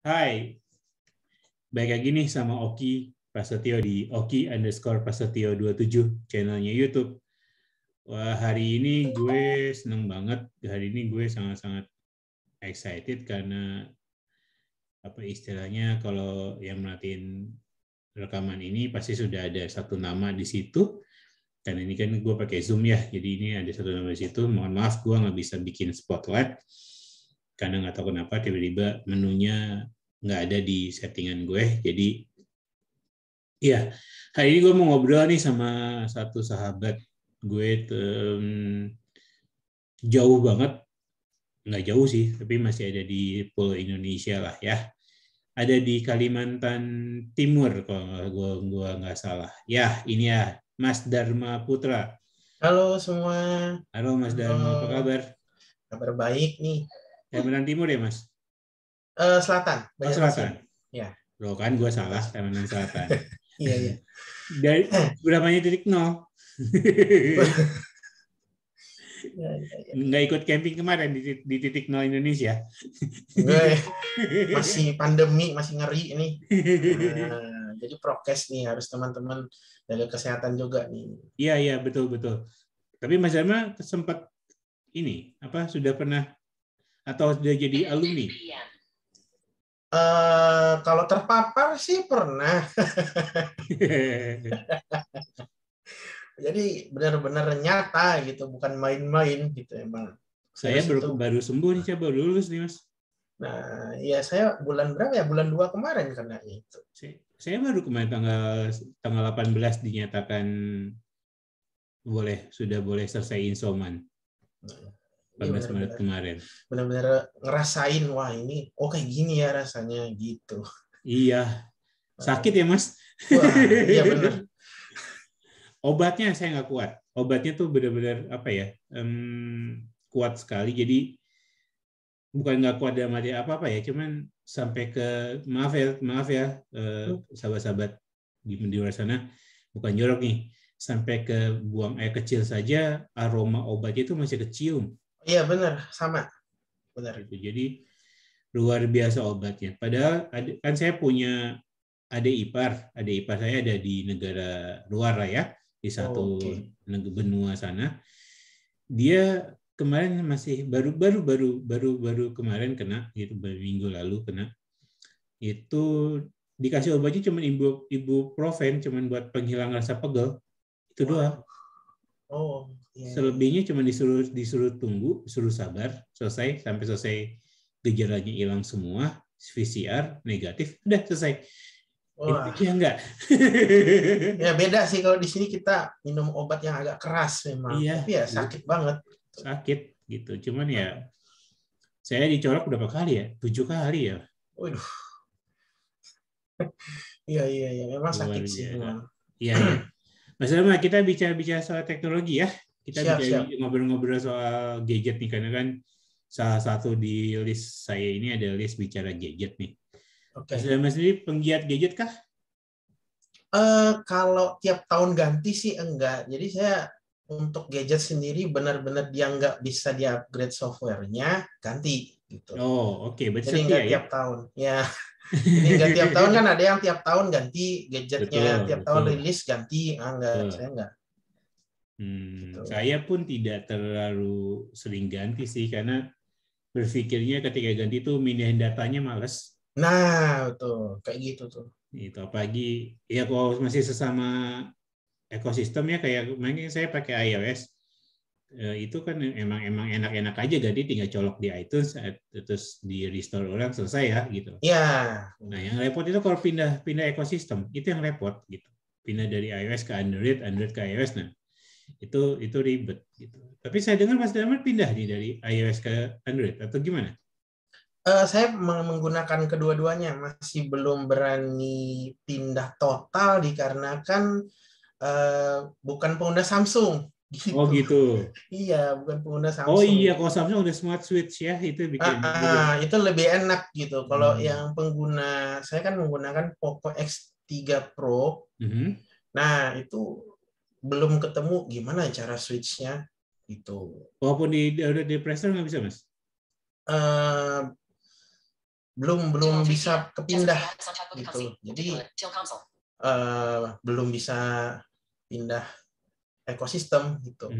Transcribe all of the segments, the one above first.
Hai, baik lagi nih sama Oki Prasetyo di Oki_Prasetyo27 channelnya YouTube. Wah, hari ini gue seneng banget. Hari ini gue sangat-sangat excited karena apa istilahnya kalau yang merhatiin rekaman ini pasti sudah ada satu nama di situ. Dan ini kan gue pakai Zoom ya, jadi ini ada satu nama di situ. Mohon maaf, gue nggak bisa bikin spotlight karena nggak tahu kenapa tiba-tiba menunya nggak ada di settingan gue. Jadi iya, hari ini gue mau ngobrol nih sama satu sahabat gue jauh banget, nggak jauh sih, tapi masih ada di Pulau Indonesia lah ya. Ada di Kalimantan Timur kalau gue nggak salah. Ya, ini ya Mas Dharma Putra. Halo semua. Halo Mas Dharma, apa kabar? Kabar baik nih. Kalimantan Timur ya Mas? Selatan, Oh Selatan. Ya. Loh kan gue salah, Kalimantan Selatan. Iya, iya. Dari berapanya titik nol? Nggak ikut camping kemarin di titik nol Indonesia. Masih pandemi, masih ngeri ini. Jadi prokes nih harus teman-teman jaga kesehatan juga nih. Iya betul. Tapi Mas Dharma sempat ini apa sudah pernah atau sudah jadi alumni? Kalau terpapar sih pernah. Jadi benar-benar nyata gitu, bukan main-main gitu emang. Saya baru sembuh nih, saya baru lulus nih Mas. Nah, ya saya bulan berapa ya? Bulan 2 kemarin kena itu. Saya baru kemarin tanggal 18 dinyatakan sudah boleh selesai isoman. 18 Maret kemarin. Benar-benar ngerasain, wah ini kayak gini ya rasanya gitu. Iya. Sakit ya Mas? Wah, iya benar. Obatnya saya nggak kuat. Obatnya tuh benar-benar apa ya? Kuat sekali. Jadi bukan nggak kuat dalam arti apa-apa ya, cuman sampai ke maaf ya sahabat-sahabat di luar sana, bukan jorok nih, sampai ke buang air kecil saja aroma obatnya itu masih kecium. Iya benar, sama. Benar. Jadi luar biasa obatnya. Padahal kan saya punya adik ipar saya ada di negara luar lah ya, di satu benua sana. Dia kemarin masih baru kemarin kena gitu, minggu lalu kena. Itu dikasih obatnya cuma ibuprofen, cuma buat penghilang rasa pegel. Itu doang. Selebihnya cuma disuruh tunggu, disuruh sabar, sampai selesai gejalanya hilang semua, PCR negatif, udah selesai. Wah. Ya enggak. Ya beda sih kalau di sini kita minum obat yang agak keras memang. Iya. Tapi ya sakit banget. Sakit gitu. Cuman ya saya dicolok berapa kali ya? 7 kali ya. Waduh. Iya, memang sakit sih. Iya. Mas Dharma, kita bicara soal teknologi ya. Kita ngobrol-ngobrol soal gadget nih, karena kan salah satu di list saya ini ada list bicara gadget nih. Mas Dharma sendiri penggiat gadget kah? Kalau tiap tahun ganti sih enggak. Jadi saya untuk gadget sendiri benar-benar dia nggak bisa di-upgrade software-nya, ganti gitu. Oh, oke. Berarti jadi nggak tiap tahun. Ya. Jadi nggak tiap tahun, kan ada yang tiap tahun ganti gadgetnya, tiap tahun rilis ganti. Enggak, saya enggak. Gitu. Saya pun tidak terlalu sering ganti sih, karena berpikirnya ketika ganti tuh mindahin datanya males. Nah, betul. Kayak gitu tuh. Itu apalagi ya kalau masih sesama ekosistem ya, kayak mungkin saya pakai iOS. Itu kan emang enak-enak aja, ganti tinggal colok di iTunes terus di restore ulang, selesai ya gitu. Iya. Nah, yang repot itu kalau pindah ekosistem, itu yang repot gitu. Pindah dari iOS ke Android ke iOS, nah itu ribet gitu. Tapi saya dengar Mas Dharma pindah nih dari iOS ke Android atau gimana? Saya menggunakan kedua-duanya, masih belum berani pindah total dikarenakan bukan pengguna Samsung. Gitu. Oh gitu. Iya, bukan pengguna Samsung. Oh iya, kalau Samsung udah smart switch ya, itu bikin. Itu lebih enak gitu. Kalau yang pengguna, saya kan menggunakan Poco X3 Pro. Nah, itu belum ketemu gimana cara switch-nya gitu. Walaupun di Play Store nggak bisa, Mas? belum bisa kepindah gitu. Jadi belum bisa pindah ekosistem gitu.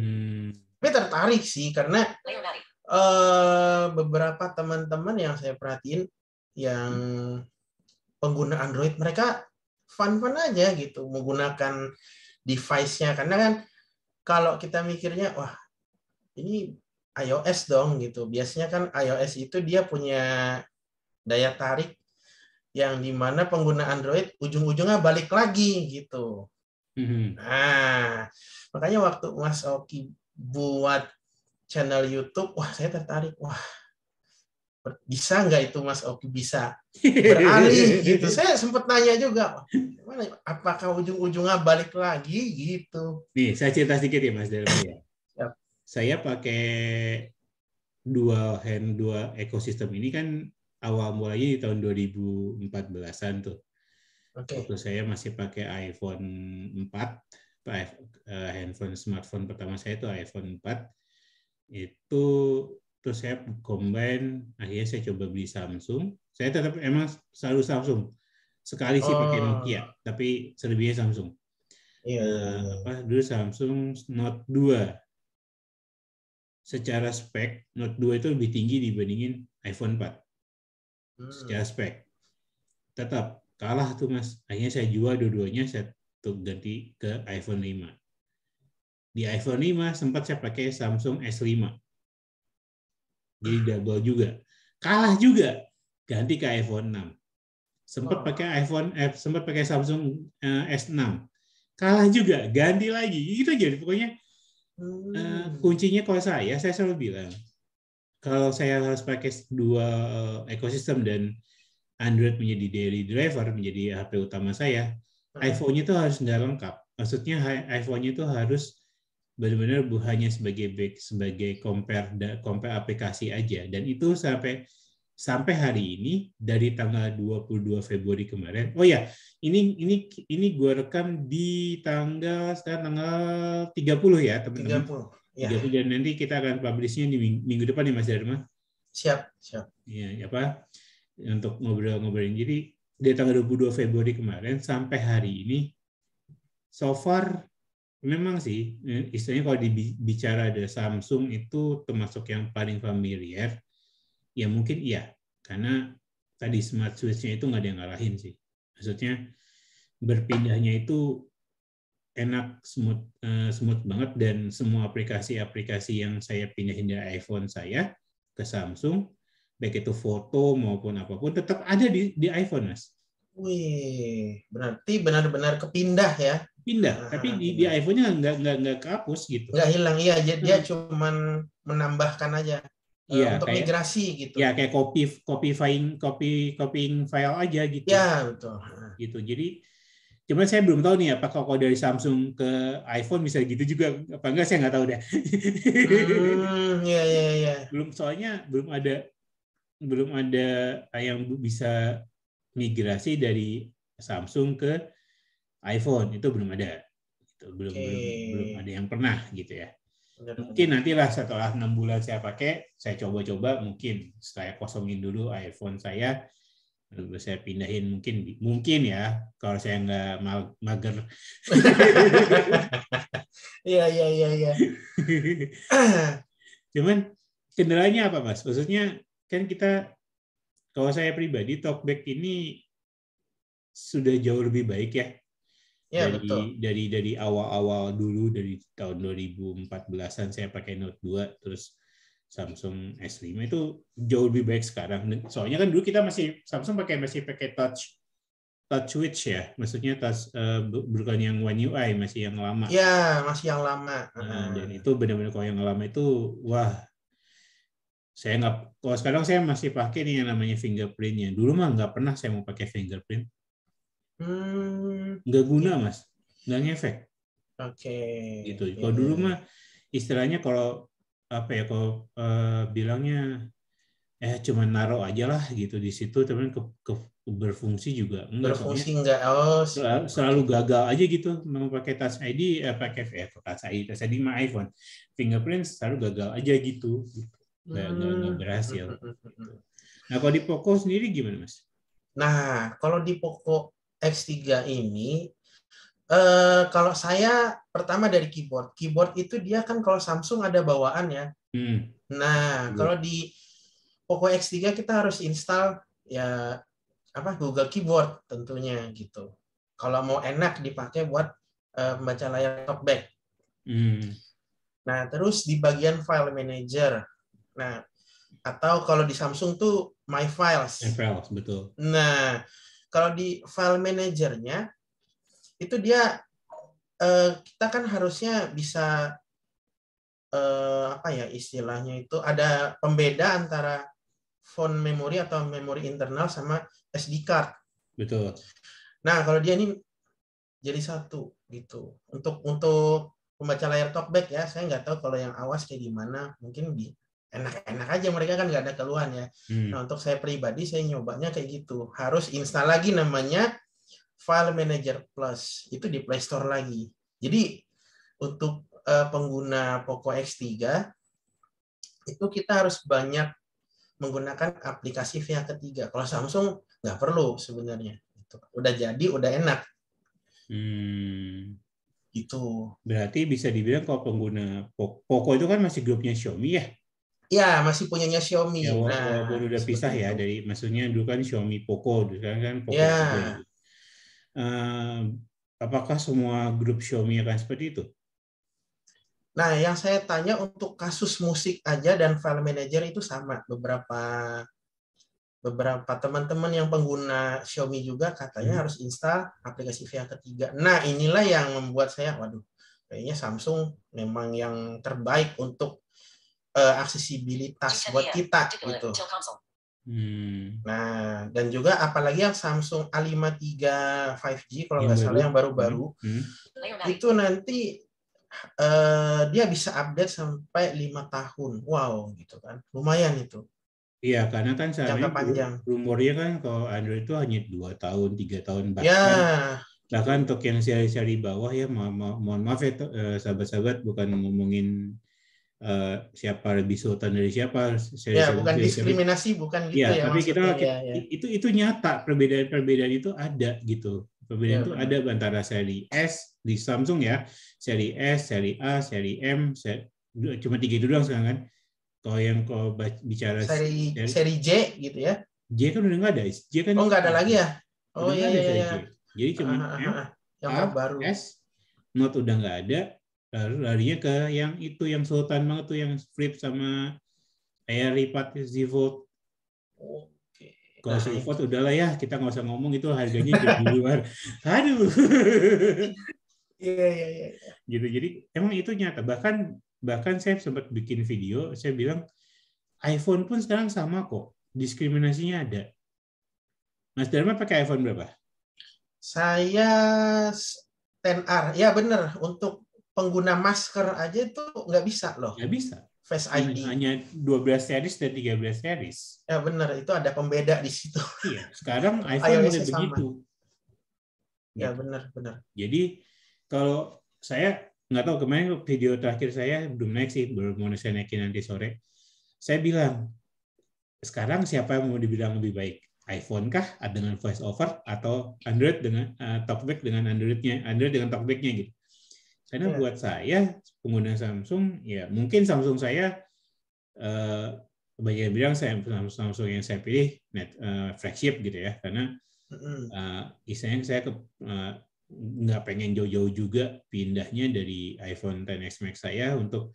Tapi tertarik sih karena beberapa teman-teman yang saya perhatiin yang pengguna Android, mereka fun-fun aja gitu menggunakan device-nya, karena kan kalau kita mikirnya wah ini iOS dong gitu. Biasanya kan iOS itu dia punya daya tarik yang dimana pengguna Android ujung-ujungnya balik lagi gitu. Nah, makanya waktu Mas Oki buat channel YouTube, wah saya tertarik. Wah, bisa nggak itu Mas Oki bisa beralih gitu. Saya sempat nanya juga, apakah ujung-ujungnya balik lagi gitu. Nih, saya cerita sedikit ya Mas Darmi ya. Yep. Saya pakai dua ekosistem ini kan awal mulanya di tahun 2014-an tuh. Waktu saya masih pakai iPhone 4, handphone smartphone pertama saya itu iPhone 4. Itu terus saya combine, akhirnya saya coba beli Samsung. Saya tetap emang selalu Samsung. Sekali sih pakai Nokia, tapi selebihnya Samsung. Dulu Samsung Note 2. Secara spek, Note 2 itu lebih tinggi dibandingin iPhone 4. Secara spek. Tetap kalah tuh Mas. Akhirnya saya jual dua-duanya, saya ganti ke iPhone 5. Di iPhone 5 sempat saya pakai Samsung S5. Jadi double juga. Kalah juga. Ganti ke iPhone 6. Sempat pakai Samsung S6. Kalah juga, ganti lagi. Gitu aja pokoknya. Kuncinya kalau saya selalu bilang, kalau saya harus pakai dua ekosistem dan Android menjadi daily driver, menjadi HP utama saya, iPhone-nya itu harus nggak lengkap. Maksudnya iPhone-nya itu harus benar-benar hanya sebagai compare aplikasi aja. Dan itu sampai hari ini dari tanggal 22 Februari kemarin. Oh ya, ini gue rekam di tanggal 30 ya, teman-teman. 30. Ya. Dan nanti kita akan publish-nya di minggu depan ya Mas Dharma. Siap. Iya, untuk ngobrol-ngobrolin. Jadi dari tanggal 22 Februari kemarin sampai hari ini, so far memang sih, istilahnya kalau dibicara ada Samsung itu termasuk yang paling familiar. Ya mungkin iya, karena tadi smart switch-nya itu nggak ada yang ngalahin sih. Maksudnya berpindahnya itu enak, smooth banget, dan semua aplikasi-aplikasi yang saya pindahin dari iPhone saya ke Samsung, baik itu foto maupun apapun, tetap ada di iPhone, Mas. Wih, berarti benar-benar kepindah ya? Pindah, tapi di iPhone-nya nggak kehapus gitu. Nggak hilang, iya. Dia cuman menambahkan aja. Iya, untuk kayak, migrasi gitu. Ya kayak copying file aja gitu. Ya, betul. Gitu. Jadi cuman saya belum tahu nih apakah kalau dari Samsung ke iPhone bisa gitu juga apa enggak, saya nggak tahu deh. Iya. Soalnya belum ada yang bisa migrasi dari Samsung ke iPhone, itu belum ada. Gitu. Belum ada yang pernah gitu ya. Mungkin nantilah setelah 6 bulan saya pakai, saya coba-coba, mungkin saya kosongin dulu iPhone saya, lalu saya pindahin, mungkin ya, kalau saya nggak mager. Iya. Cuman kendalanya apa Mas? Maksudnya kan kalau saya pribadi, Talkback ini sudah jauh lebih baik ya. Ya, betul. Dari awal-awal dulu, dari tahun 2014-an saya pakai Note 2, terus Samsung S5 itu jauh lebih baik sekarang. Soalnya kan dulu kita Samsung masih pakai touch switch ya, maksudnya bukan yang One UI, masih yang lama. Ya, masih yang lama. Dan itu benar-benar kalau yang lama itu, wah, kalau sekarang saya masih pakai nih yang namanya fingerprint-nya. Dulu mah nggak pernah saya mau pakai fingerprint. Nggak guna Mas, nggak ngefek. Oke. Gitu. Kalau dulu mah istilahnya kalau bilangnya cuma naruh aja lah gitu di situ, teman berfungsi juga enggak. Berfungsi enggak? Oh, selalu gagal aja gitu mau pakai Touch ID, pakai Touch ID mah iPhone, fingerprint selalu gagal aja gitu. Nggak berhasil. Gitu. Nah, kalau di Poco sendiri gimana, Mas? Nah, kalau di Poco X3 ini, kalau saya pertama dari keyboard. Keyboard itu dia kan kalau Samsung ada bawaan ya. Nah, Iya. kalau di Poco X3 kita harus install ya Google Keyboard tentunya gitu. Kalau mau enak dipakai buat membaca layar talkback. Nah, terus di bagian file manager. Nah, atau kalau di Samsung tuh My Files. Files, betul. Nah, kalau di file manajernya itu dia kita kan harusnya bisa istilahnya itu ada pembeda antara font memori atau memori internal sama SD card. Betul. Nah, kalau dia ini jadi satu gitu. Untuk pembaca layar talkback ya, saya nggak tahu kalau yang awas kayak gimana. Mungkin enak-enak aja, mereka kan nggak ada keluhan ya. Nah, untuk saya pribadi saya nyobanya kayak gitu. Harus install lagi namanya File Manager Plus. Itu di Play Store lagi. Jadi untuk pengguna Poco X3 itu kita harus banyak menggunakan aplikasi pihak ketiga. Kalau Samsung nggak perlu sebenarnya. Udah jadi, udah enak. Gitu. Berarti bisa dibilang kalau pengguna Poco itu kan masih grupnya Xiaomi ya? Ya, masih punyanya Xiaomi. Ya, walaupun udah pisah ya itu. dari, maksudnya dulu kan Xiaomi Poco, sekarang kan Poco ya. juga. Apakah semua grup Xiaomi akan seperti itu? Nah, yang saya tanya untuk kasus musik aja dan file manager itu sama. Beberapa teman-teman yang pengguna Xiaomi juga katanya harus install aplikasi pihak ketiga. Nah, inilah yang membuat saya, waduh, kayaknya Samsung memang yang terbaik untuk aksesibilitas buat kita gitu. Nah, dan juga apalagi yang Samsung A53 5G kalau nggak salah yang baru-baru, itu nanti dia bisa update sampai 5 tahun. Wow, gitu kan. Lumayan itu. Iya, karena kan jangka panjang. Rumornya kan kalau Android itu hanya 2 tahun, 3 tahun, bahkan untuk yang seri-seri bawah ya, mohon maaf ya sahabat-sahabat, bukan ngomongin siapa lebih sultan dari siapa, bukan diskriminasi, bukan gitu ya tapi maksudnya. Itu nyata, perbedaan itu ada gitu. Perbedaan itu ada antara seri S di Samsung ya, seri S, seri A, seri M, cuma 3 itu doang sekarang kan. Kalau bicara seri J gitu ya. J kan udah nggak ada. J kan nggak ada lagi ya. Oh iya iya. Jadi cuma M, yang baru. S, Note udah nggak ada. Lalu larinya ke yang itu yang sultan banget tuh, yang Flip sama AirPod Z Fold. Kalau Z Fold udahlah ya, kita nggak usah ngomong, itu harganya di luar. Aduh. Iya. Gitu. Jadi emang itu nyata. Bahkan saya sempat bikin video, saya bilang iPhone pun sekarang sama kok, diskriminasinya ada. Mas Dharma pakai iPhone berapa? Saya 10R. Ya benar, untuk pengguna masker aja itu nggak bisa loh. Nggak bisa. Face ID. Hanya 12 series dan 13 series. Ya benar, itu ada pembeda di situ. Iya, sekarang iPhone mulai begitu. Ya benar. Jadi kalau saya nggak tahu, kemarin video terakhir saya belum naik sih, belum mau saya naikin nanti sore. Saya bilang, sekarang siapa yang mau dibilang lebih baik? iPhone kah dengan voice over, atau Android dengan talkback dengan Android dengan talkbacknya gitu. Karena buat saya pengguna Samsung, ya mungkin Samsung saya banyak yang bilang Samsung yang saya pilih flagship gitu ya, karena istilahnya saya nggak pengen jauh-jauh juga pindahnya dari iPhone XS Max saya, untuk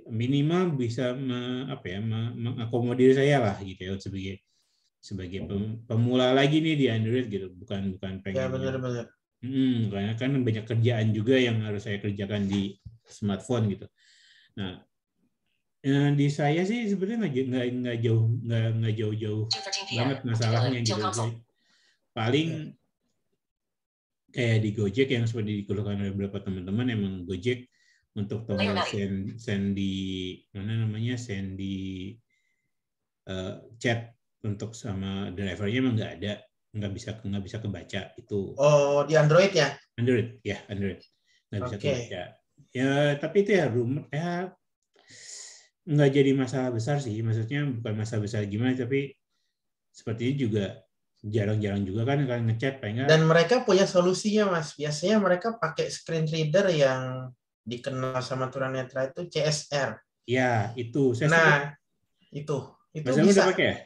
minimal bisa mengakomodir saya lah gitu ya, sebagai pemula lagi nih di Android gitu, bukan pengen. Ya benar. Karena kan banyak kerjaan juga yang harus saya kerjakan di smartphone gitu. Nah, di saya sih sebenarnya nggak jauh-jauh banget masalahnya gitu. Paling kayak di Gojek yang seperti dikeluhkan oleh beberapa teman-teman, emang Gojek untuk tombol send di chat untuk sama drivernya emang nggak ada, nggak bisa kebaca itu. Oh, di Android ya? Android nggak bisa kebaca. Ya tapi itu ya rumor nggak jadi masalah besar sih, maksudnya bukan masalah besar gimana, tapi sepertinya juga jarang-jarang juga kan ngechat pengen. Dan mereka punya solusinya, Mas. Biasanya mereka pakai screen reader yang dikenal sama tunanetra itu CSR. Ya, itu. Nah, itu Mas udah bisa. pakai ya?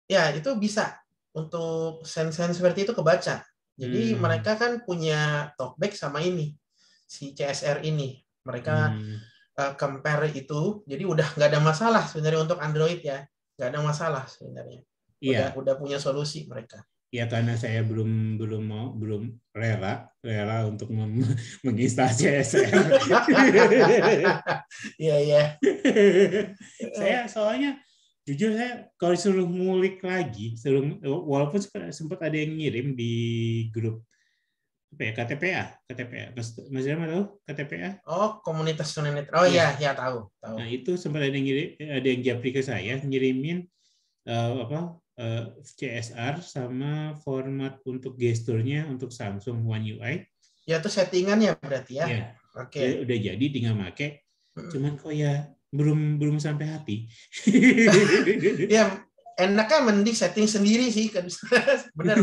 Ya, itu bisa. Untuk sen-sen seperti itu kebaca. Jadi mereka kan punya talkback sama ini, si CSR ini. Mereka compare itu, jadi udah nggak ada masalah sebenarnya untuk Android ya. Nggak ada masalah sebenarnya. Iya. Udah punya solusi mereka. Ya karena saya belum rela untuk menginstal CSR. Iya, iya. Saya soalnya jujur saya kalau disuruh ngulik lagi, walaupun sempat ada yang ngirim di grup apa ya, KTPA. Mas Dama tahu KTPA? Oh, komunitas tunanetra. Oh iya, ya tahu. Nah, itu sempat ada yang japri ke saya ngirimin CSR sama format untuk gesturnya untuk Samsung One UI. Ya itu settingannya berarti ya. Ya. Oke. Udah jadi tinggal make. Cuman kok ya belum sampai hati. Ya, enaknya mending setting sendiri sih kan. Benar.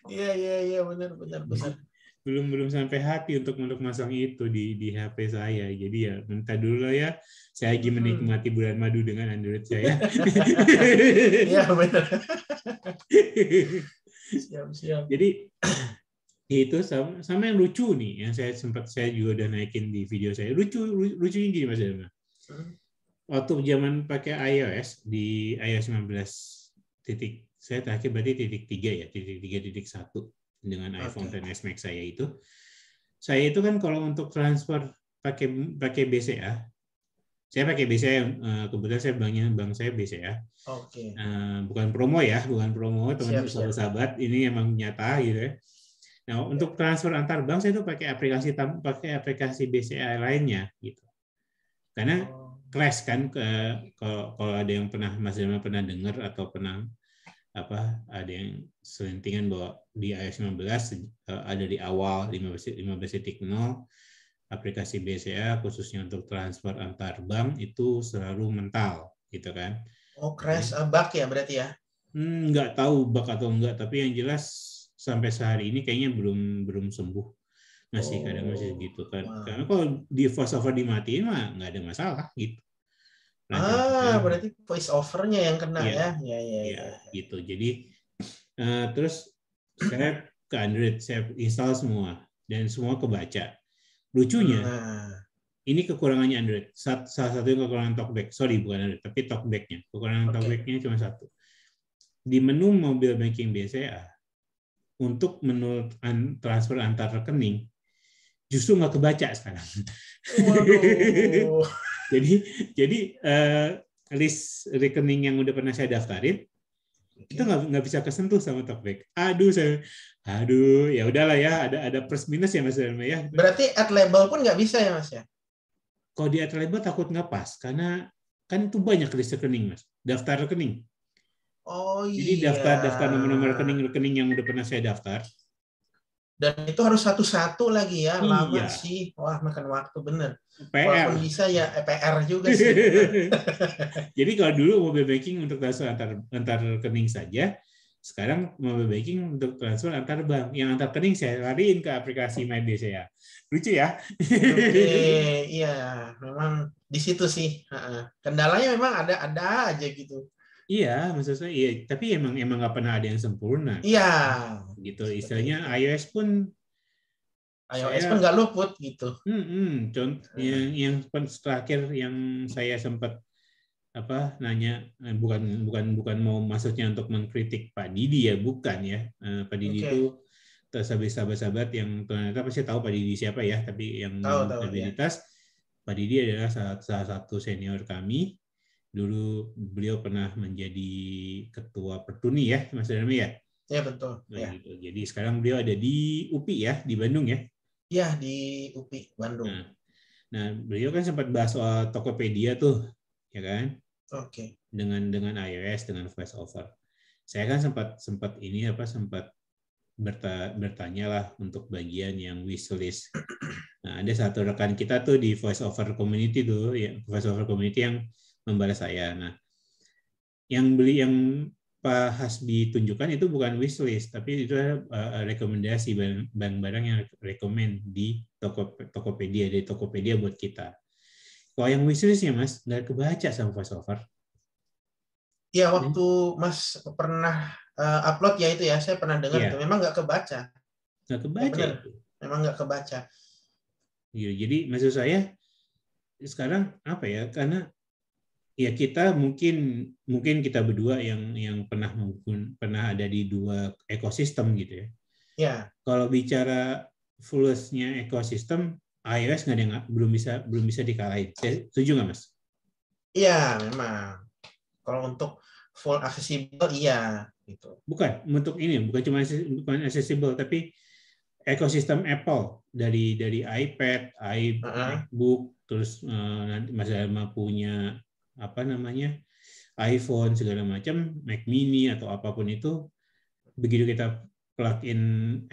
Iya, benar. Belum sampai hati untuk masang itu di HP saya. Jadi ya minta dulu lah ya. Saya lagi menikmati bulan madu dengan Android saya. Iya, benar. Siap. Jadi itu sama yang lucu nih, yang saya juga udah naikin di video saya. Lucunya gini Mas Dama. Waktu zaman pakai iOS di iOS 19 saya terakhir berarti titik 3 ya, titik 1 dengan iPhone XS Max saya itu kan kalau untuk transfer pakai BCA, saya pakai BCA, kebetulan saya bank saya BCA. Oke. Bukan promo teman sahabat, ini emang nyata gitu ya. Nah, untuk transfer antar bank saya tuh pakai aplikasi BCA lainnya gitu. Karena clash kan, kalau ada yang Mas Dama pernah dengar atau pernah ada yang selentingan bahwa di iOS 15 ada di awal 15.0 aplikasi BCA khususnya untuk transfer antar bank itu selalu mental gitu kan. Oh, crash bug ya berarti ya? Nggak tahu bug atau enggak, tapi yang jelas sampai sehari ini kayaknya belum sembuh. Kadang masih gitu kan. Wow. Karena kalau di voice over dimatiin mah nggak ada masalah gitu. Berarti voice overnya yang kena ya? Ya, gitu. Jadi terus saya ke Android, saya install semua dan semua kebaca. Lucunya, ini kekurangannya Android. Salah satu kekurangan talkback. Sorry, bukan Android, tapi talkbacknya. Kekurangan talkbacknya cuma satu. Di menu mobile banking BCA untuk menu transfer antar rekening justru nggak kebaca sekarang. Waduh. Jadi list rekening yang udah pernah saya daftarin itu nggak bisa kesentuh sama talkback. Aduh, ya udahlah ya, ada plus minus ya Mas Dharma ya. Berarti add label pun nggak bisa ya Mas ya? Kalau di add label takut nggak pas karena kan itu banyak list rekening Mas, daftar rekening. Oh iya. Jadi daftar nomor rekening yang udah pernah saya daftar. Dan itu harus satu-satu lagi ya, lama Iya. sih. Wah, makan waktu bener. PR. Walaupun bisa ya PR juga sih. Jadi kalau dulu mobile banking untuk transfer antar rekening saja, sekarang mobile banking untuk transfer antar bank. Yang antar rekening saya lariin ke aplikasi MyBCA. Lucu ya? Oke, iya, memang di situ sih. Kendalanya memang ada aja gitu. Iya, maksud saya iya, tapi emang nggak pernah ada yang sempurna. Iya. Gitu istilahnya iOS pun nggak luput gitu. Contoh yang terakhir yang saya sempat nanya, bukan mau maksudnya untuk mengkritik Pak Didi ya, bukan ya. Pak Didi itu sahabat-sahabat yang ternyata pasti tahu Pak Didi siapa ya, tapi yang disabilitas ya. Pak Didi adalah salah satu senior kami. Dulu beliau pernah menjadi ketua Pertuni ya, Mas Dharma ya? Ya betul. Ya. Gitu. Jadi sekarang beliau ada di UPI ya, di Bandung ya? Ya, di UPI Bandung. Nah, beliau kan sempat bahas soal Tokopedia tuh, ya kan? Oke. Dengan iOS, dengan VoiceOver. Saya kan sempat bertanya lah untuk bagian yang wishlist. Nah, ada satu rekan kita tuh di VoiceOver Community tuh, ya, VoiceOver Community yang membalas saya. Nah, yang Pak Hasbi tunjukkan itu bukan wishlist, tapi itu rekomendasi barang-barang yang rekomend di Tokopedia, dari Tokopedia buat kita. Kalau yang wishlistnya Mas, nggak kebaca sama voiceover. Iya, waktu Mas pernah upload ya itu ya, saya pernah dengar itu. Memang nggak kebaca. Nggak kebaca Ya, benar. itu. Memang nggak kebaca. Jadi maksud saya sekarang apa ya? Karena ya kita mungkin kita berdua yang pernah ada di dua ekosistem gitu ya. Ya. Kalau bicara fullest-nya ekosistem, iOS belum bisa dikalahin. Setuju nggak Mas? Iya, memang. Kalau untuk full accessible, iya gitu. Bukan cuma accessible, tapi ekosistem Apple dari iPad, MacBook, terus nanti Mas Dharma punya apa namanya iPhone segala macam, Mac Mini atau apapun itu, begitu kita plug in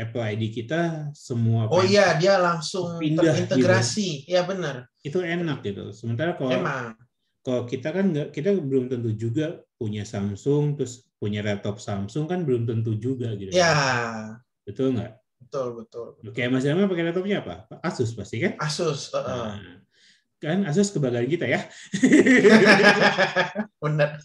Apple ID kita, semua iya, dia langsung terintegrasi. Gitu. Ya benar. Itu enak gitu. Sementara kalau kita kan kita belum tentu juga punya Samsung, terus punya laptop Samsung kan belum tentu juga gitu. Ya. Betul nggak? Betul. Oke, Mas Dharma pakai laptopnya apa? Asus pasti kan? Asus. Nah, kan Asus kebanggaan kita ya. Benar.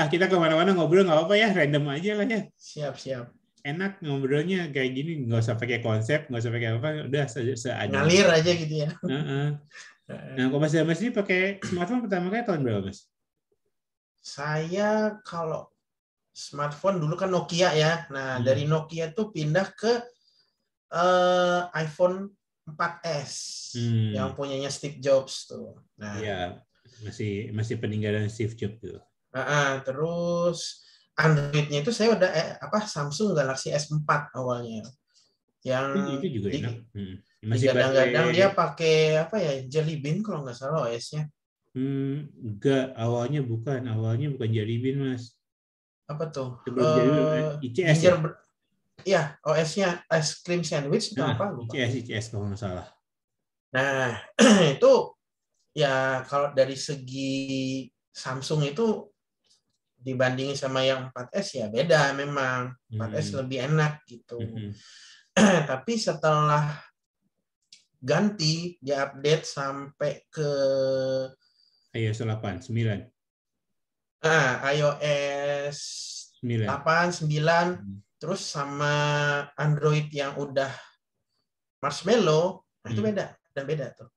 Kita kemana-mana ngobrol nggak apa-apa ya, random aja lah ya. Siap. Enak ngobrolnya kayak gini, nggak usah pakai konsep, nggak usah pakai apa, udah seadanya. Ngalir aja gitu ya. Nah, kalau Mas Damas ini pakai smartphone pertama kali tahun berapa, Mas? Saya kalau smartphone dulu kan Nokia ya. Nah, dari Nokia tuh pindah ke iPhone 4S yang punyanya Steve Jobs tuh. Nah, iya, masih peninggalan Steve Jobs tuh. Terus Android-nya itu saya udah Samsung Galaxy S4 awalnya. Yang itu juga enak. Kadang-kadang dia pakai Jelly Bean kalau nggak salah OS-nya. Enggak, awalnya bukan Jelly Bean, Mas. Apa tuh? ICS ya, OS-nya Ice Cream Sandwich atau apa? ICS kalau nggak salah. Nah, itu ya kalau dari segi Samsung itu dibandingin sama yang 4S ya beda memang. 4S lebih enak gitu. Tapi setelah ganti, diupdate sampai ke iOS 8, 9. iOS 8, 9, terus sama Android yang udah Marshmallow, nah itu beda tuh.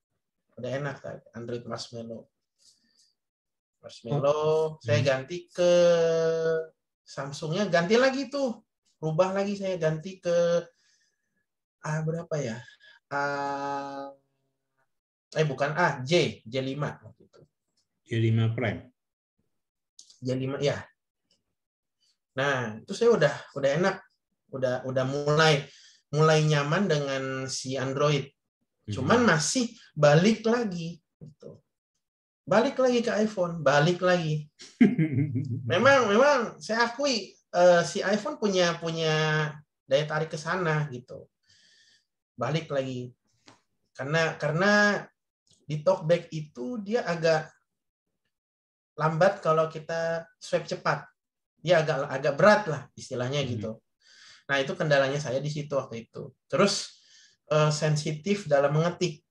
Udah enak Android Marshmallow. Saya ganti ke Samsungnya, ganti lagi tuh. Rubah lagi saya ganti ke berapa ya? J5 gitu. J5 Prime. J5 ya. Nah, itu saya udah enak. Udah mulai nyaman dengan si Android. Cuman masih balik lagi gitu. Balik lagi ke iPhone, balik lagi. Memang saya akui si iPhone punya daya tarik ke sana gitu. Balik lagi. Karena di talkback itu dia agak lambat kalau kita swipe cepat. Dia agak berat lah istilahnya gitu. Nah, itu kendalanya saya di situ waktu itu. Terus sensitif dalam mengetik.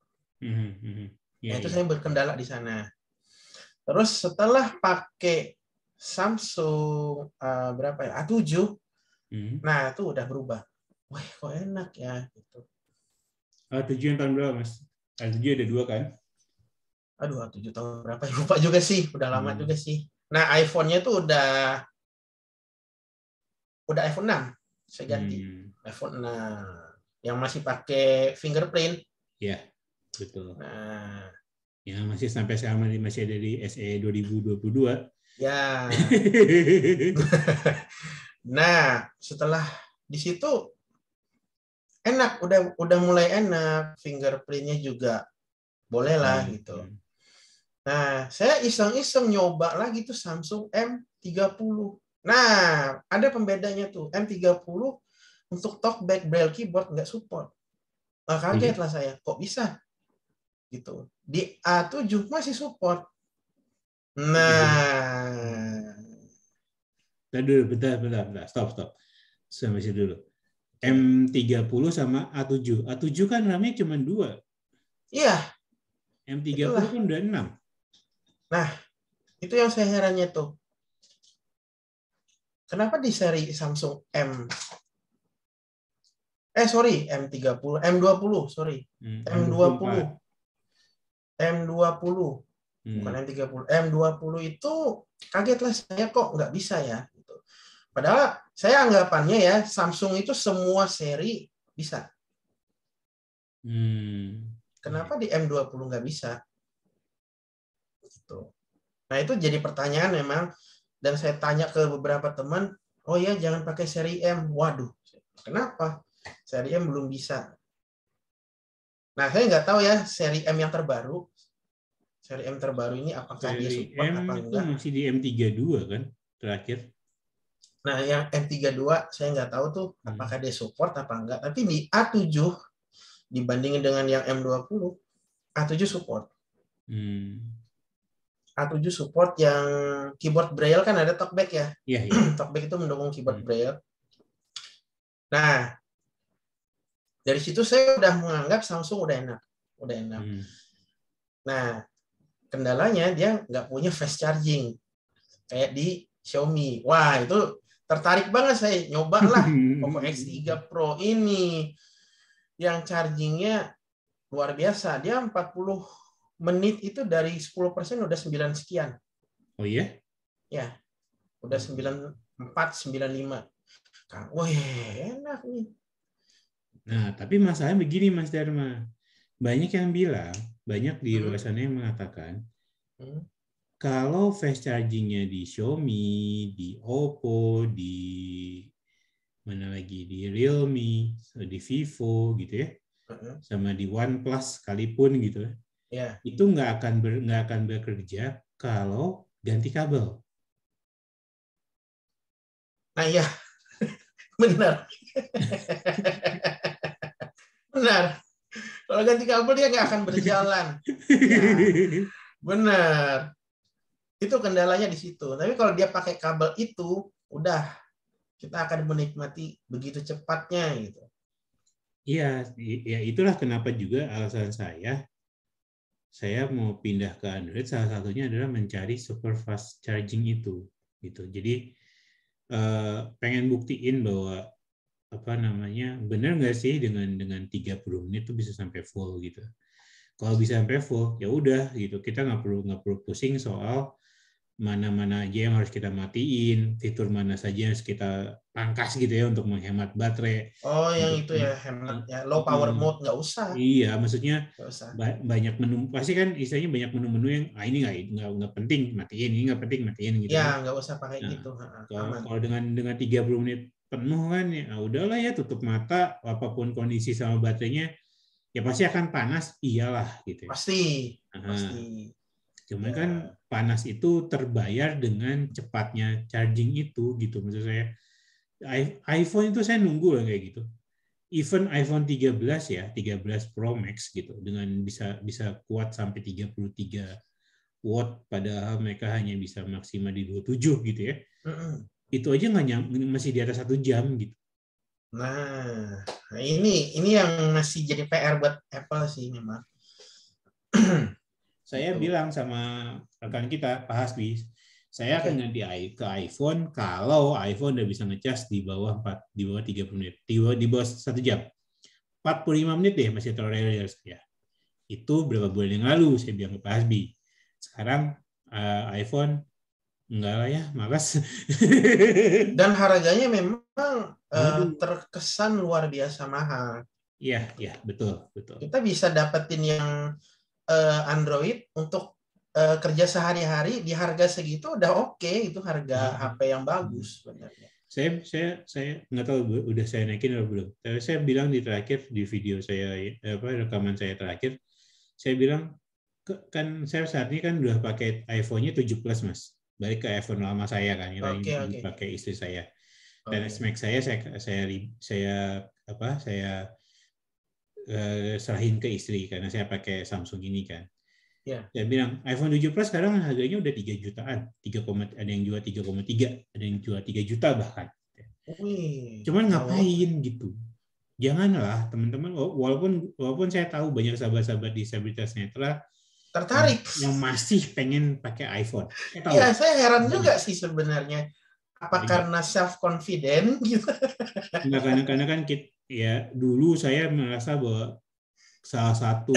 Itu saya berkendala di sana. Terus setelah pakai Samsung A7, nah itu udah berubah. Wah, kok enak ya gitu. A7 yang tahun berapa, Mas? A7 ada 2 kan? A7 tahun berapa? Lupa juga sih, udah lama juga sih. Nah, iPhone-nya tuh udah iPhone 6 saya ganti. iPhone 6 yang masih pakai fingerprint. Iya, betul. Nah, yang masih sampai sekarang masih ada di SE 2022. Ya. Nah, setelah di situ enak, udah mulai enak, fingerprintnya juga boleh lah gitu. Nah, saya iseng-iseng nyoba lagi tuh Samsung M30. Nah, ada pembedanya tuh. M30 untuk talkback braille keyboard nggak support. Kaget lah saya, kok bisa? Gitu. Di A7 masih support. Nah, Tadi dulu, bentar. Stop. Sampai situ dulu. oke. M30 sama A7. A7 kan RAM-nya cuma 2. Iya, M30 itulah. kan udah 6. Nah, itu yang saya herannya tuh. Kenapa di seri Samsung sorry, M30, M20, sorry. M20. M24. M20, bukan M30. M20 itu kaget lah saya kok nggak bisa ya. Gitu. Padahal saya anggapannya ya, Samsung itu semua seri bisa. Kenapa di M20 nggak bisa? Gitu. Nah, itu jadi pertanyaan memang. Dan saya tanya ke beberapa teman, oh ya jangan pakai seri M. Waduh, kenapa? Seri M belum bisa. Nah, saya nggak tahu ya seri M yang terbaru. Seri M terbaru ini apakah dia Seri support apa M itu enggak? masih di M32 kan terakhir. Nah, yang M32 saya nggak tahu tuh apakah dia support apa enggak. Tapi di A7 dibandingin dengan yang M20, A7 support. A7 support yang keyboard braille kan ada talkback ya. Iya. Talkback itu mendukung keyboard braille. Nah, dari situ saya udah menganggap Samsung udah enak. Nah, kendalanya dia nggak punya fast charging kayak di Xiaomi. Wah, itu tertarik banget saya. Nyobalah Oppo X3 Pro ini yang chargingnya luar biasa. Dia 40 menit itu dari 10% udah 9 sekian. Oh iya? Ya, udah 94, 95. Wah, enak nih. Nah, tapi masalahnya begini Mas Dharma. Banyak di luar sana yang mengatakan, kalau fast charging-nya di Xiaomi, di Oppo, di mana lagi, di Realme, di Vivo gitu ya, sama di OnePlus sekalipun gitu ya, itu nggak akan bekerja kalau ganti kabel. Nah ya, benar. Benar. Kalau ganti kabel dia nggak akan berjalan. Ya, benar. Itu kendalanya di situ. Tapi kalau dia pakai kabel itu, udah kita akan menikmati begitu cepatnya gitu. Iya, ya itulah kenapa juga alasan saya mau pindah ke Android, salah satunya adalah mencari super fast charging itu gitu. Jadi pengen buktiin bahwa benar nggak sih dengan 30 menit tuh bisa sampai full gitu. Kalau bisa sampai full ya udah gitu, kita nggak perlu pusing soal mana-mana aja yang harus kita matiin, fitur mana saja yang harus kita pangkas gitu ya untuk menghemat baterai. Oh, yang itu ya hemat ya, low power mode nggak usah. Iya, maksudnya Nggak usah. banyak menu, pasti kan istilahnya banyak menu-menu yang ini nggak penting matiin, ini nggak penting matiin gitu kan. Ya, nggak usah pakai Nah, gitu. Aman. kalau dengan 30 menit penuh kan ya udahlah ya, tutup mata, apapun kondisi sama baterainya ya pasti akan panas, iyalah gitu ya. Pasti. Cuman kan panas itu terbayar dengan cepatnya charging itu gitu, maksud saya. iPhone itu saya nunggu lah kayak gitu. Even iPhone 13 ya, 13 Pro Max gitu, dengan bisa kuat sampai 33 watt, padahal mereka hanya bisa maksimal di 27 gitu ya. Itu aja masih di atas 1 jam gitu. Nah, ini yang masih jadi PR buat Apple sih memang. Saya bilang sama rekan kita, Pak Hasbi, saya akan ganti ke iPhone kalau iPhone udah bisa ngecas di bawah 30 menit, di bawah 1 jam. 45 menit deh masih tolerable ya. Itu berapa bulan yang lalu saya bilang ke Pak Hasbi. Sekarang iPhone enggak lah ya, malas. Dan harganya memang terkesan luar biasa mahal. Iya, betul. Kita bisa dapetin yang Android untuk kerja sehari-hari di harga segitu udah oke, itu harga HP yang bagus sebenarnya. Saya nggak tahu udah saya naikin atau belum. Tapi saya bilang di video saya rekaman saya terakhir, saya bilang kan saya saat ini kan udah pakai iPhone-nya 7 Plus Mas. Balik ke iPhone lama saya kan, yang pakai istri saya. Dan Max saya serahin ke istri karena saya pakai Samsung ini kan. Ya. Saya bilang iPhone 7 Plus sekarang harganya udah 3 jutaan, ada yang jual 3,3, ada yang jual 3 juta bahkan. Wih, Cuman jauh. ngapain gitu? Janganlah teman-teman, walaupun saya tahu banyak sahabat-sahabat disabilitas netra Tertarik. yang masih pengen pakai iPhone. Saya tahu. Iya, saya heran Banyak. juga sih sebenarnya. Apa Banyak. karena self confident gitu? Enggak, karena kan ya dulu saya merasa bahwa salah satu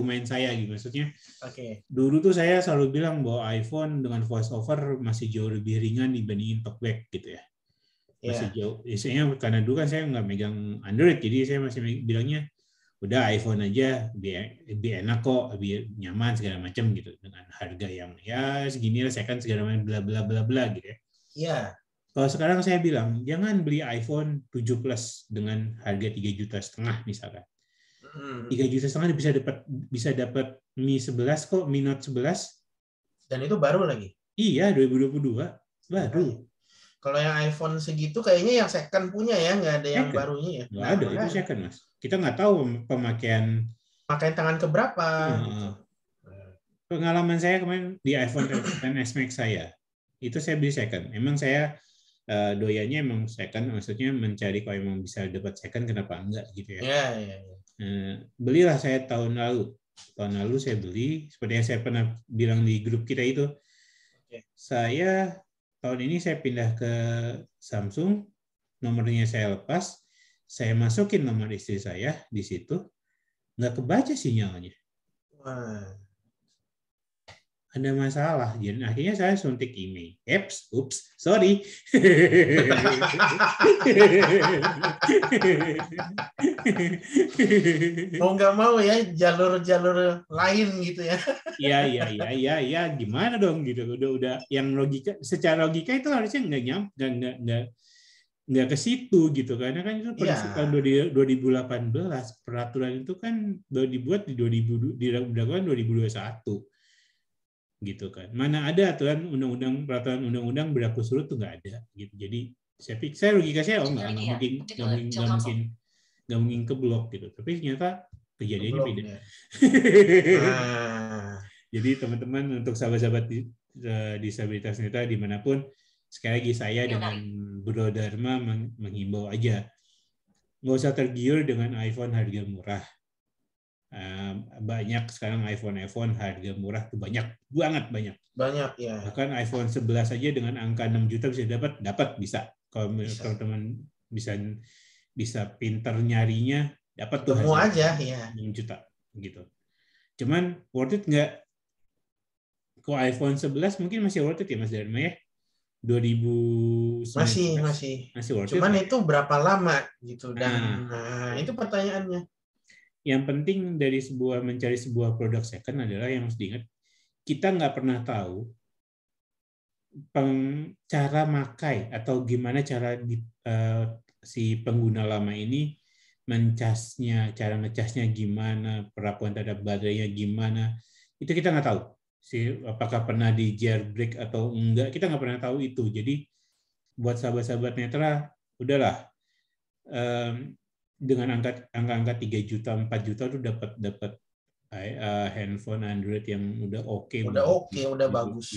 main saya gitu, maksudnya Oke. dulu tuh saya selalu bilang bahwa iPhone dengan voice over masih jauh lebih ringan dibandingin talkback gitu ya, masih Ya. jauh. Isinya karena dulu kan saya nggak megang Android, jadi saya masih bilangnya udah iPhone aja lebih enak kok, lebih nyaman segala macam gitu, dengan harga yang ya segini lah, saya kan segala macam bla bla bla bla gitu ya. Iya. Kalau sekarang saya bilang jangan beli iPhone 7 Plus dengan harga 3,5 juta misalkan. 3,5 juta bisa dapat Mi 11 kok, Mi Note 11. Dan itu baru lagi. Iya, 2022 baru. Kalau yang iPhone segitu kayaknya yang second punya ya, nggak ada yang Second. barunya ya. Nggak ada, itu second Mas. Kita nggak tahu pemakaian. Pakai tangan keberapa gitu. Pengalaman saya kemarin di iPhone XS Max saya, itu saya beli second. Emang saya doyannya emang second, maksudnya mencari kalau emang bisa dapat second kenapa enggak gitu ya. Ya. Belilah saya tahun lalu saya beli, seperti yang saya pernah bilang di grup kita itu. Saya tahun ini saya pindah ke Samsung, nomornya saya lepas, saya masukin nomor istri saya di situ, nggak kebaca sinyalnya. Wah. Ada masalah, jadi akhirnya saya suntik email. Sorry. Mau nggak mau ya jalur-jalur lain gitu ya. Iya, gimana dong gitu. Udah yang secara logika itu harusnya nggak ke situ gitu, karena kan itu tahun 2018 peraturan itu kan baru dibuat di 2021 gitu kan. Mana ada aturan peraturan undang-undang berlaku surut tuh nggak ada gitu. Jadi saya logika saya nggak mungkin keblok gitu. Tapi ternyata kejadiannya beda. Jadi teman-teman, untuk sahabat-sahabat disabilitas netra dimanapun, sekali lagi saya dengan Bro Dharma menghimbau aja, nggak usah tergiur dengan iPhone harga murah. Banyak sekarang iPhone harga murah tuh banyak ya. Bahkan iPhone 11 aja dengan angka 6 juta bisa bisa. Kalau teman-teman bisa pinter nyarinya, dapat tuh semua aja ya. 6 juta gitu. Cuman worth it nggak? Kalau iPhone 11 mungkin masih worth it ya Mas Dharma ya? 2019 masih worth it. Cuman itu berapa lama gitu, dan itu pertanyaannya. Yang penting dari mencari sebuah produk second adalah yang harus diingat, kita nggak pernah tahu cara makai atau gimana cara si pengguna lama ini cara ngecasnya gimana, perlakuan terhadap baterainya gimana, itu kita nggak tahu. Apakah pernah di jailbreak atau enggak, kita nggak pernah tahu itu. Jadi buat sahabat-sahabat netra, udahlah, dengan angka 3 juta 4 juta tuh dapat handphone Android yang udah oke, udah bagus.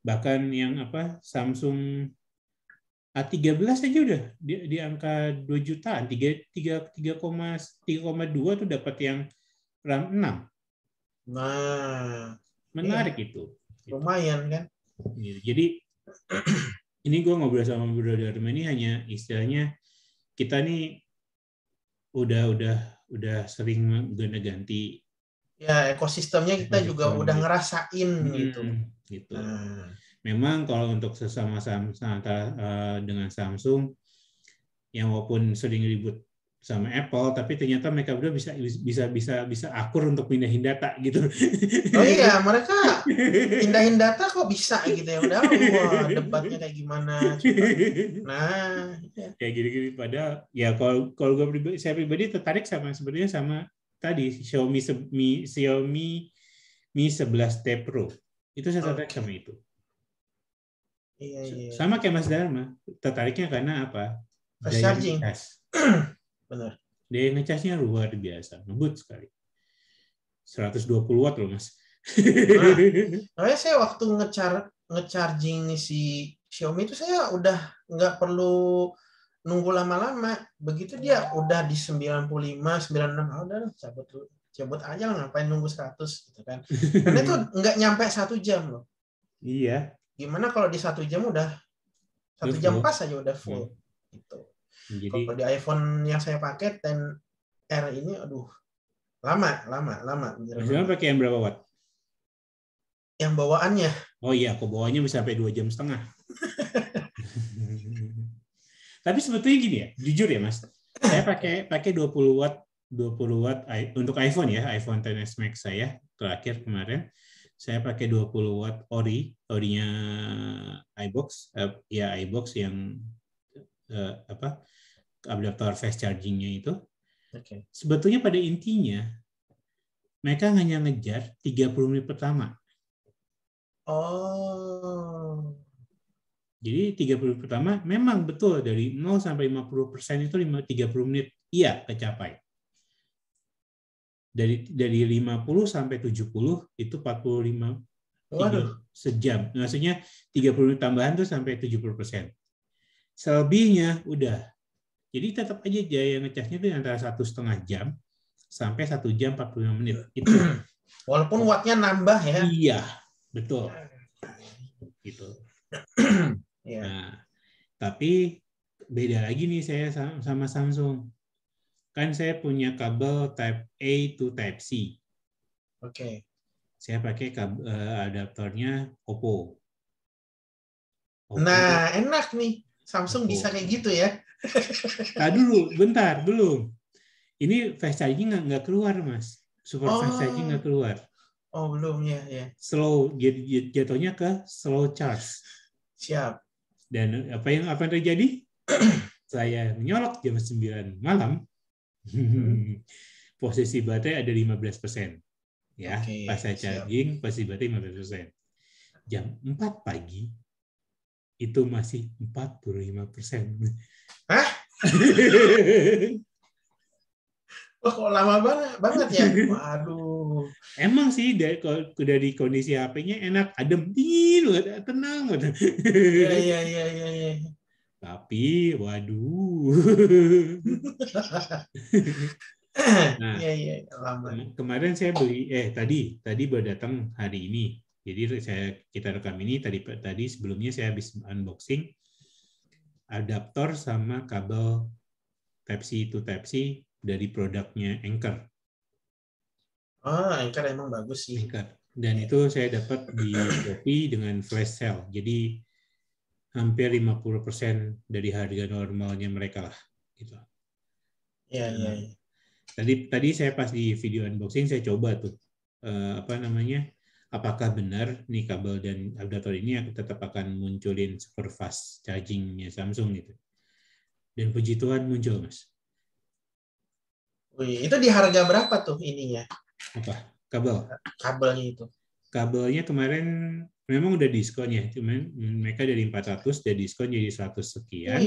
Bahkan yang Samsung A13 aja udah di angka 2 jutaan, 3,2 tuh dapat yang RAM 6. Nah, menarik itu. Lumayan kan? Jadi ini gue ngobrol sama Bro Dharma ini hanya istilahnya, kita nih udah sering ganti. Ya, ekosistemnya kita juga udah ngerasain gitu. Memang kalau untuk sesama dengan Samsung, yang walaupun sering ribut sama Apple, tapi ternyata mereka berdua bisa akur untuk pindahin data gitu. Oh iya, mereka pindahin data kok bisa gitu ya. Udah, debatnya kayak gimana coba. Nah, kayak gini-gini, padahal ya kalau saya pribadi tertarik sebenarnya sama tadi Xiaomi Mi 11T Pro. Itu saya tertarik sama itu. Iya. Sama kayak Mas Dharma, tertariknya karena apa? Fast charging. Ngecas. Benar. Daya ngecasnya luar biasa, ngebut sekali. 120 watt loh, Mas. Nah, saya waktu ngecharging si Xiaomi itu saya udah nggak perlu nunggu lama-lama. Begitu dia udah di 95, 96, udah cabut aja lah, ngapain nunggu 100 gitu kan. Karena itu nggak nyampe 1 jam loh. Iya. Gimana kalau di 1 jam udah 1 jam pas aja udah full. Gitu. Jadi kalau di iPhone yang saya pakai 10R ini, aduh, lama. maksudnya pakai yang berapa watt? Yang bawaannya. Oh iya, aku bawanya bisa sampai 2,5 jam. Tapi sebetulnya gini ya, jujur ya Mas, saya pakai 20 watt untuk iPhone ya, iPhone XS Max saya terakhir kemarin, saya pakai 20 watt orinya iBox, iBox yang adaptor fast charging-nya itu. Okay. Sebetulnya pada intinya mereka hanya ngejar 30 menit pertama. Oh. Jadi 30 menit pertama memang betul dari 0 sampai 50% itu 30 menit iya kecapai. Dari 50 sampai 70 itu 45 sejam. Maksudnya 30 menit tambahan tuh sampai 70%. Selebihnya udah. Jadi tetap aja daya ngecasnya itu antara 1,5 jam sampai 1 jam 45 menit. Itu. Walaupun wattnya nambah ya. Iya, betul. Gitu. Yeah. Nah, tapi beda lagi nih saya sama Samsung. Kan saya punya kabel Type A to Type C. Oke. Saya pakai adaptornya Oppo. Nah, enak nih. Samsung Oppo. bisa kayak gitu ya. Nah dulu, bentar, belum. Ini fast charging nggak keluar, Mas. Super fast charging nggak keluar. Oh, belum ya. Slow, jatuhnya ke slow charge. Siap. Dan apa yang terjadi? Saya menyolok jam 9 malam. Posisi baterai ada 15%. Ya, pas saya charging, posisi baterai 15%. Jam 4 pagi, itu masih 45%. Hah? Oh, kok lama banget ya? Waduh. Emang sih dari kondisi HP-nya enak, adem, dingin, tenang. Iya. Tapi, waduh. Nah, lama. Kemarin saya beli, tadi baru datang hari ini. Jadi kita rekam ini tadi sebelumnya saya habis unboxing adaptor sama kabel Type-C to Type-C dari produknya Anker. Anker emang bagus sih. Anker. Dan itu saya dapat di Shopee dengan flash sale. Jadi hampir 50% dari harga normalnya mereka lah. Gitu. Iya. Tadi saya pas di video unboxing saya coba tuh apakah benar nih kabel dan adaptor ini tetap akan munculin super fast charging-nya Samsung gitu. Dan puji Tuhan muncul, Mas. Wih, itu di harga berapa tuh ininya? Apa? Kabelnya itu. Kabelnya kemarin memang udah diskon ya, cuman mereka dari 400 udah diskon jadi 100 sekian.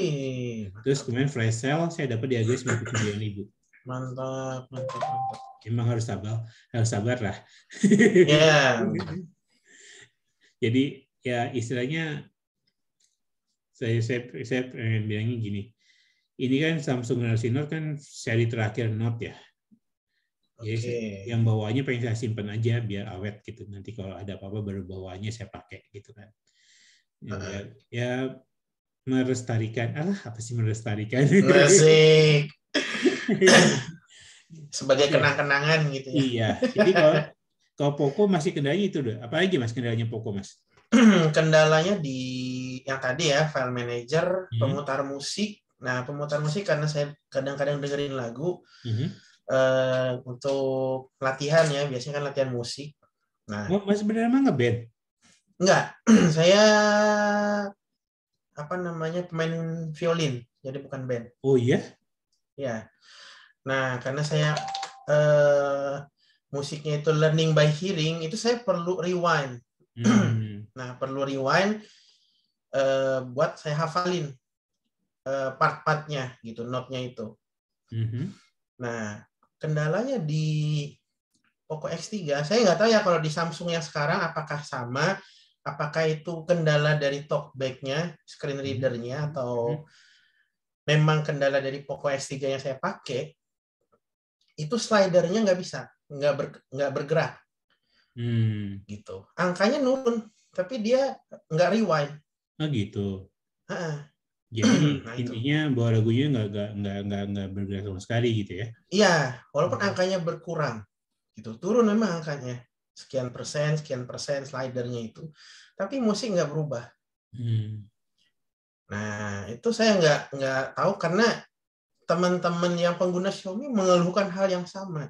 Terus kemarin flash sale saya dapat di harga 99.000. Mantap. Emang harus sabar lah. Ya. Jadi ya istilahnya saya pengen bilangnya gini. Ini kan Samsung Galaxy Note kan seri terakhir Note ya. Jadi yang bawaannya pengen saya simpan aja biar awet gitu. Nanti kalau ada apa-apa baru bawaannya saya pakai gitu kan. Ya melestarikan. Apa sih melestarikan? Asik. Sebagai kenang-kenangan gitu ya. Iya. Jadi kalau Poco masih kendalanya itu deh. Apa lagi Mas kendalanya Poco, Mas? Kendalanya di yang tadi ya, file manager, pemutar musik. Nah, pemutar musik karena saya kadang-kadang dengerin lagu untuk latihan ya, biasanya kan latihan musik. Nah, Mas beneran emang ngeband? Enggak, saya pemain violin, jadi bukan band. Oh iya? Ya. Nah, karena saya musiknya itu learning by hearing, itu saya perlu rewind. Nah, perlu rewind buat saya hafalin part-partnya gitu, note-nya itu. Nah, kendalanya di Poco X3. Saya nggak tahu ya kalau di Samsung yang sekarang apakah sama, apakah itu kendala dari talkback-nya, screen reader-nya, atau memang kendala dari Poco X3 yang saya pakai, itu slider-nya nggak bisa, nggak bergerak. Gitu. Angkanya nurun, tapi dia nggak rewind. Oh gitu. Nah, Jadi itu. intinya bahwa lagunya nggak bergerak sama sekali gitu ya? Iya, walaupun angkanya berkurang, gitu. Turun memang angkanya, sekian persen slidernya itu, tapi musik nggak berubah. Nah, itu saya nggak tahu karena teman-teman yang pengguna Xiaomi mengeluhkan hal yang sama.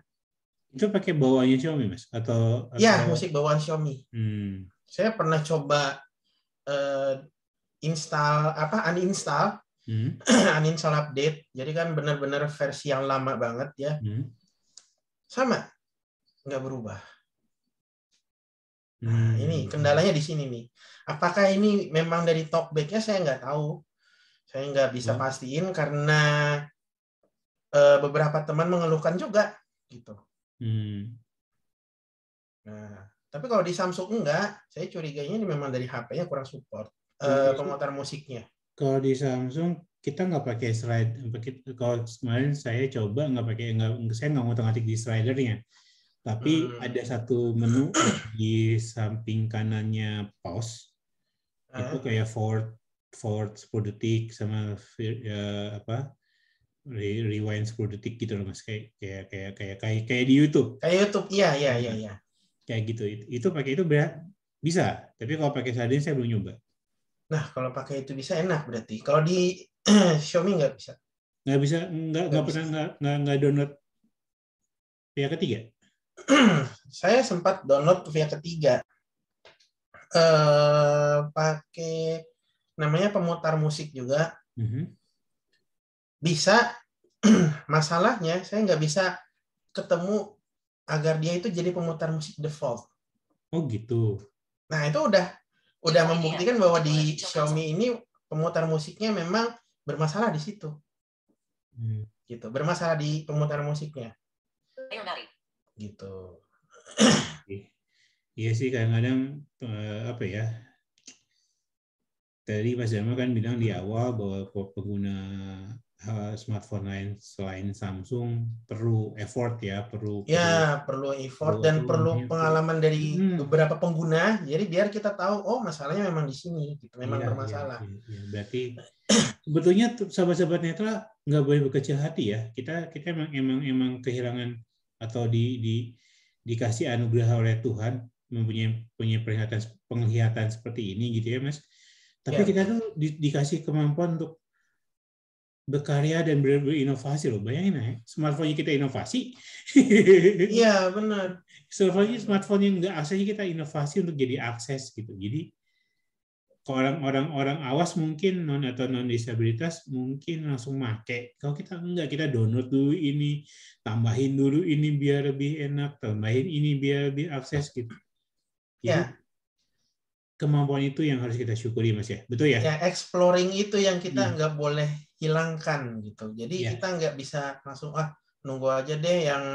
Itu pakai bawaannya Xiaomi, Mas? Atau Ya, musik bawaan Xiaomi. Saya pernah coba uninstall uninstall update. Jadi kan benar-benar versi yang lama banget ya. Sama, nggak berubah. Nah, ini kendalanya di sini nih. Apakah ini memang dari talkback-nya, saya nggak tahu. Saya nggak bisa pastiin karena beberapa teman mengeluhkan juga gitu. Nah, tapi kalau di Samsung enggak, saya curiganya ini memang dari HP-nya kurang support pemutar musiknya. Kalau di Samsung kita nggak pakai slide. Kalau kemarin saya coba saya nggak ngotak-ngatik di slidernya. Tapi ada satu menu di samping kanannya pause. Itu kayak forward 10 detik sama rewind 10 detik gitu loh, Mas, kayak di YouTube. Kayak YouTube, iya. Kayak gitu. Itu pakai itu bisa, tapi kalau pakai slider saya belum nyoba. Nah, kalau pakai itu bisa enak berarti. Kalau di Xiaomi nggak bisa. Nggak bisa, nggak download pihak ketiga. Saya sempat download via ketiga. Pakai namanya pemutar musik juga. Bisa. Masalahnya saya nggak bisa ketemu agar dia itu jadi pemutar musik default. Oh gitu. Nah, itu udah membuktikan bahwa di Xiaomi ini pemutar musiknya memang bermasalah di situ. Gitu, bermasalah di pemutar musiknya. Gitu. Iya sih, kadang-kadang tadi Mas Dharma kan bilang di awal bahwa pengguna smartphone lain selain Samsung perlu effort ya, perlu effort dan perlu pengalaman dari beberapa pengguna. Jadi biar kita tahu, oh masalahnya memang di sini, gitu, memang bermasalah. Iya. Berarti sebetulnya sahabat-sahabat Netra nggak boleh berkecil hati ya. Kita emang kehilangan atau dikasih anugerah oleh Tuhan mempunyai penglihatan seperti ini gitu ya, Mas. Tapi kita tuh dikasih kemampuan untuk berkarya dan berinovasi loh. Bayangin ya, smartphone kita inovasi. Iya, benar. Smartphone yang nggak aksesnya kita inovasi untuk jadi akses gitu. Jadi kalau orang awas mungkin non disabilitas mungkin langsung make. Kalau kita enggak, kita download dulu ini, tambahin dulu ini biar lebih enak, tambahin ini biar lebih akses gitu. Jadi kemampuan itu yang harus kita syukuri, Mas ya. Betul ya? Ya, exploring itu yang kita nggak boleh hilangkan gitu. Jadi kita nggak bisa langsung nunggu aja deh yang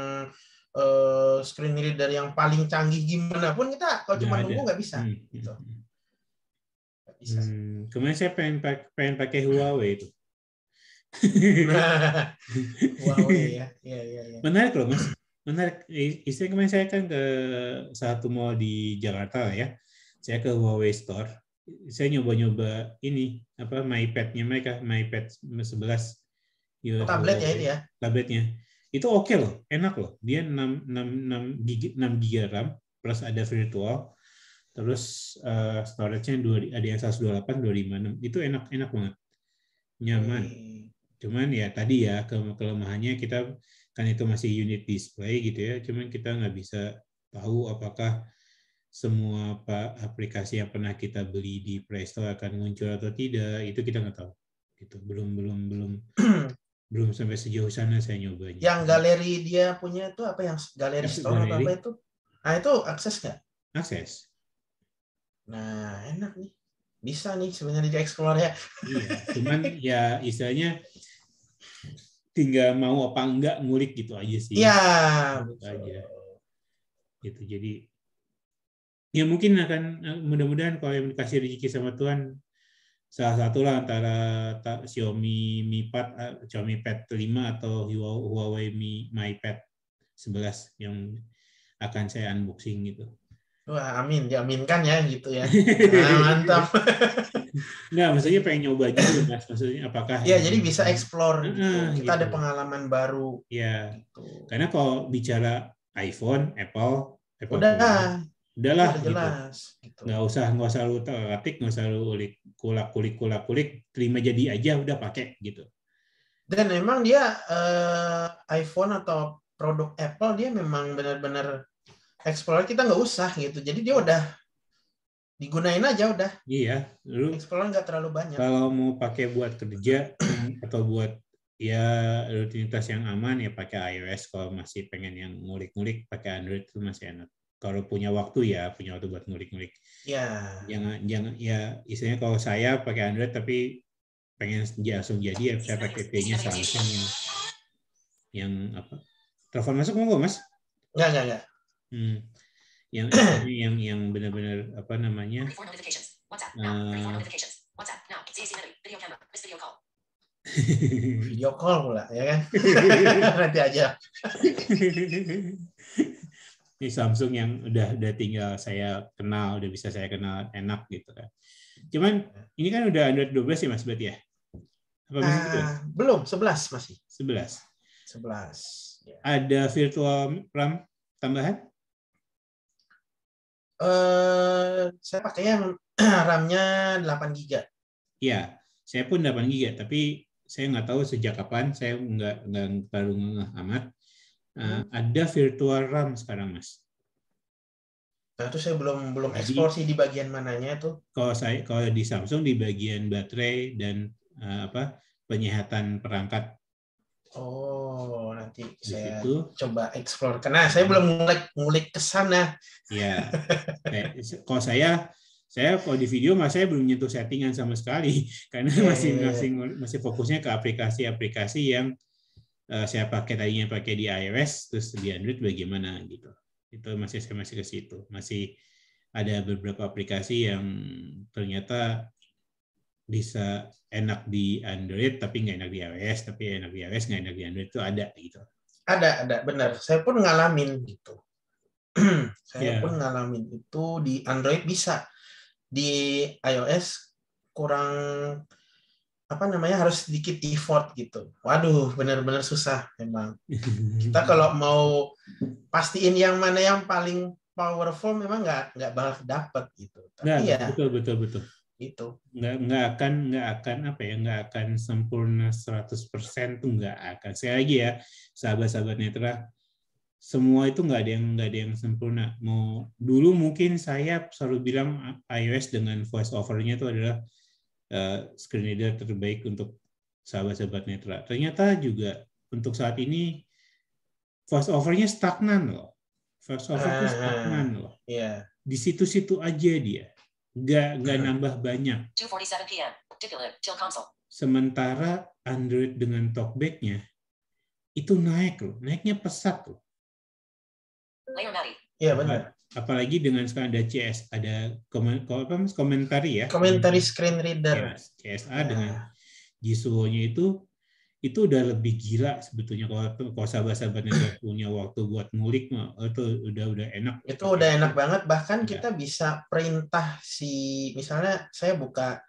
screen reader yang paling canggih gimana pun, kita kalau cuma nunggu nggak bisa. Gitu. Nggak bisa. Kemarin saya pengen pakai Huawei itu. Huawei ya. Menarik loh, Mas. Menarik. Istilahnya kemarin saya kan ke satu mall di Jakarta ya. Saya ke Huawei Store. Saya nyoba-nyoba ini MyPad-nya mereka, MyPad 11. Tablet ya ini ya. Tabletnya. Itu oke loh, enak loh. Dia 6 GB RAM plus ada virtual. Terus storage-nya ada yang 128, 256. Itu enak banget. Nyaman. Cuman ya tadi ya kelemahannya kita kan itu masih unit display gitu ya. Cuman kita nggak bisa tahu apakah semua aplikasi yang pernah kita beli di Play Store akan muncul atau tidak, itu kita nggak tahu. Gitu. Belum sampai sejauh sana saya nyobanya. Yang galeri dia punya itu apa, yang galeri store atau apa itu? Nah, itu akses nggak? Akses. Nah, enak nih. Bisa nih sebenarnya di explore ya. Iya, cuman ya istilahnya tinggal mau apa enggak ngulik gitu aja sih. Iya, betul. Aja. gitu. Jadi ya mungkin akan mudah-mudahan kalau yang dikasih rezeki sama Tuhan, salah satulah antara Xiaomi Mi Pad, Xiaomi Pad 5 atau Huawei MiPad 11 yang akan saya unboxing gitu. Wah, amin, diaminkan ya gitu ya. Nah, mantap. Nggak, maksudnya pengen nyoba juga, Mas. Maksudnya apakah Ya, jadi bisa explore gitu. Kita gitu. ada pengalaman baru. Ya, gitu. Karena kalau bicara iPhone, Apple Udahlah udahlah gitu. jelas. Gitu. Nggak usah lu ketik, nggak usah lu kulik, terima jadi aja, udah pakai gitu. Dan memang dia iPhone atau produk Apple dia memang benar-benar explore kita nggak usah gitu. Jadi dia udah digunain aja udah. Iya, lu Explore nggak terlalu banyak. kalau mau pakai buat kerja atau buat ya rutinitas yang aman ya pakai iOS. Kalau masih pengen yang ngulik-ngulik pakai Android itu masih enak. Kalau punya waktu buat ngulik-ngulik. Ya. Jangan ya istilahnya kalau saya pakai Android tapi pengen langsung jadi ya saya pakai V-nya Samsung yang apa? Telepon masuk mau Mas? Enggak. Yang benar-benar apa namanya? Video call pula ya kan? Nanti aja. Ini Samsung yang udah tinggal saya kenal, udah bisa saya kenal enak gitu kan. Cuman ini kan udah Android 12 ya Mas berarti ya? Apa masih 11? Belum, 11 masih. 11. 11. Ya. Ada virtual RAM tambahan? Saya pakainya RAM-nya 8 GB. Iya, saya pun 8 GB, tapi saya nggak tahu sejak kapan, saya nggak terlalu ngeh amat. Ada virtual RAM sekarang, Mas. Nah, itu saya belum eksplor sih di bagian mananya tuh. Kalau di Samsung di bagian baterai dan penyehatan perangkat. Oh, nanti Di saya situ, coba eksplor. Karena saya belum ngulik ke sana. Ya, kalau saya kalau di video saya belum nyentuh settingan sama sekali karena masih fokusnya ke aplikasi-aplikasi yang saya tadinya pakai di iOS terus di Android bagaimana gitu. Itu saya masih ke situ. Masih ada beberapa aplikasi yang ternyata bisa enak di Android tapi nggak enak di iOS, tapi enak di iOS nggak enak di Android itu ada gitu. Ada benar. Saya pun ngalamin gitu. Saya pun ngalamin itu di Android bisa, di iOS kurang harus sedikit effort gitu. Waduh, benar-benar susah memang. Kita kalau mau pastiin yang mana yang paling powerful memang nggak bakal dapet gitu. Tapi betul. Itu nggak akan sempurna 100% tuh nggak akan. Sekali lagi ya, sahabat-sahabat Netra, semua itu nggak ada yang sempurna. Dulu mungkin saya selalu bilang iOS dengan voice over-nya itu adalah screen reader terbaik untuk sahabat-sahabat Netra. Ternyata juga untuk saat ini voice over-nya stagnan loh. Voice over-nya stagnan loh. Yeah. Di situ-situ aja dia. Nggak nambah banyak. Sementara Android dengan talkback-nya itu naik loh. Naiknya pesat loh. Iya benar. Apalagi dengan sekarang ada CS, ada komentari ya. Komentari screen reader. CSA dengan Jisuo-nya itu udah lebih gila sebetulnya kalau sahabat-sahabatnya punya waktu buat ngulik itu udah enak. Itu udah enak banget, bahkan kita bisa perintah misalnya saya buka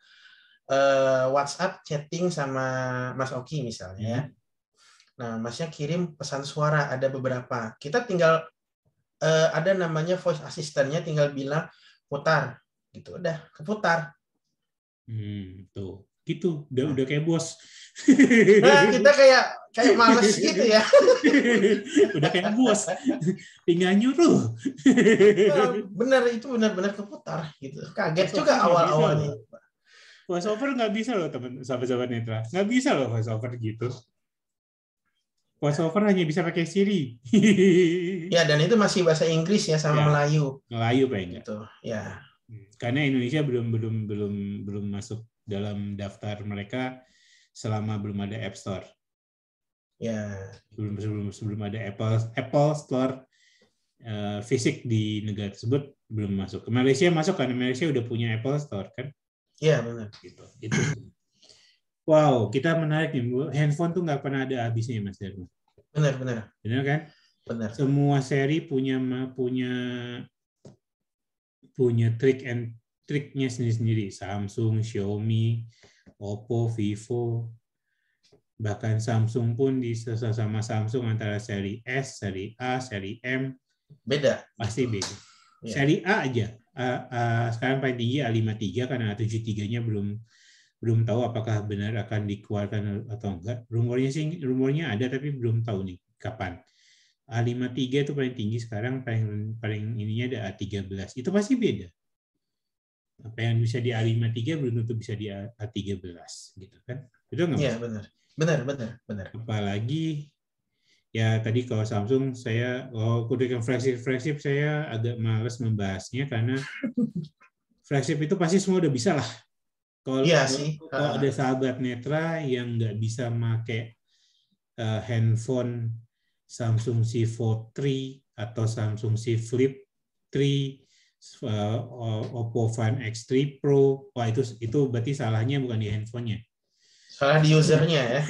WhatsApp chatting sama Mas Oki misalnya ya. Nah, Masnya kirim pesan suara ada beberapa. Kita tinggal ada namanya voice assistant-nya, tinggal bilang putar gitu, udah keputar. Tuh. Gitu, udah kayak bos. Nah, kita kayak males gitu ya. Udah kayak bos. Tinggal nyuruh. Bener, itu benar-benar keputar gitu. Kaget juga awal-awalnya. Voice over nggak bisa loh teman sahabat-sahabat Netra. Nggak bisa loh voice over gitu. Voice over hanya bisa pakai Siri. Ya, dan itu masih bahasa Inggris ya sama Melayu. Melayu paling gitu. Ya. Karena Indonesia belum masuk dalam daftar mereka selama belum ada App Store. Ya. Sebelum ada Apple Store fisik di negara tersebut belum masuk. Ke Malaysia masuk karena Malaysia udah punya Apple Store kan? Iya benar. Gitu. Itu. Wow, kita menarik nih. Handphone tuh nggak pernah ada habisnya, Mas Dharma. Benar. Benar kan? Benar. Semua seri punya triknya sendiri-sendiri. Samsung, Xiaomi, Oppo, Vivo, bahkan Samsung pun sama Samsung antara seri S, seri A, seri M beda. Pasti beda. Ya. Seri A aja. Sekarang paling tinggi A53 karena A73-nya belum tahu apakah benar akan dikeluarkan atau enggak. Rumornya ada tapi belum tahu nih kapan. A53 itu paling tinggi sekarang, paling ininya ada A13. Itu pasti beda. Apa yang bisa di A53 belum tentu bisa di A13 gitu kan. Itu enggak? Iya, benar. Apalagi ya tadi kalau Samsung saya kudukan flagship saya agak malas membahasnya karena flagship itu pasti semua udah bisa lah. Kalau ada sahabat netra yang nggak bisa pakai handphone Samsung C Fold 3 atau Samsung C Flip 3, Oppo Find X3 Pro, wah itu berarti salahnya bukan di handphonenya. Salah di usernya ya.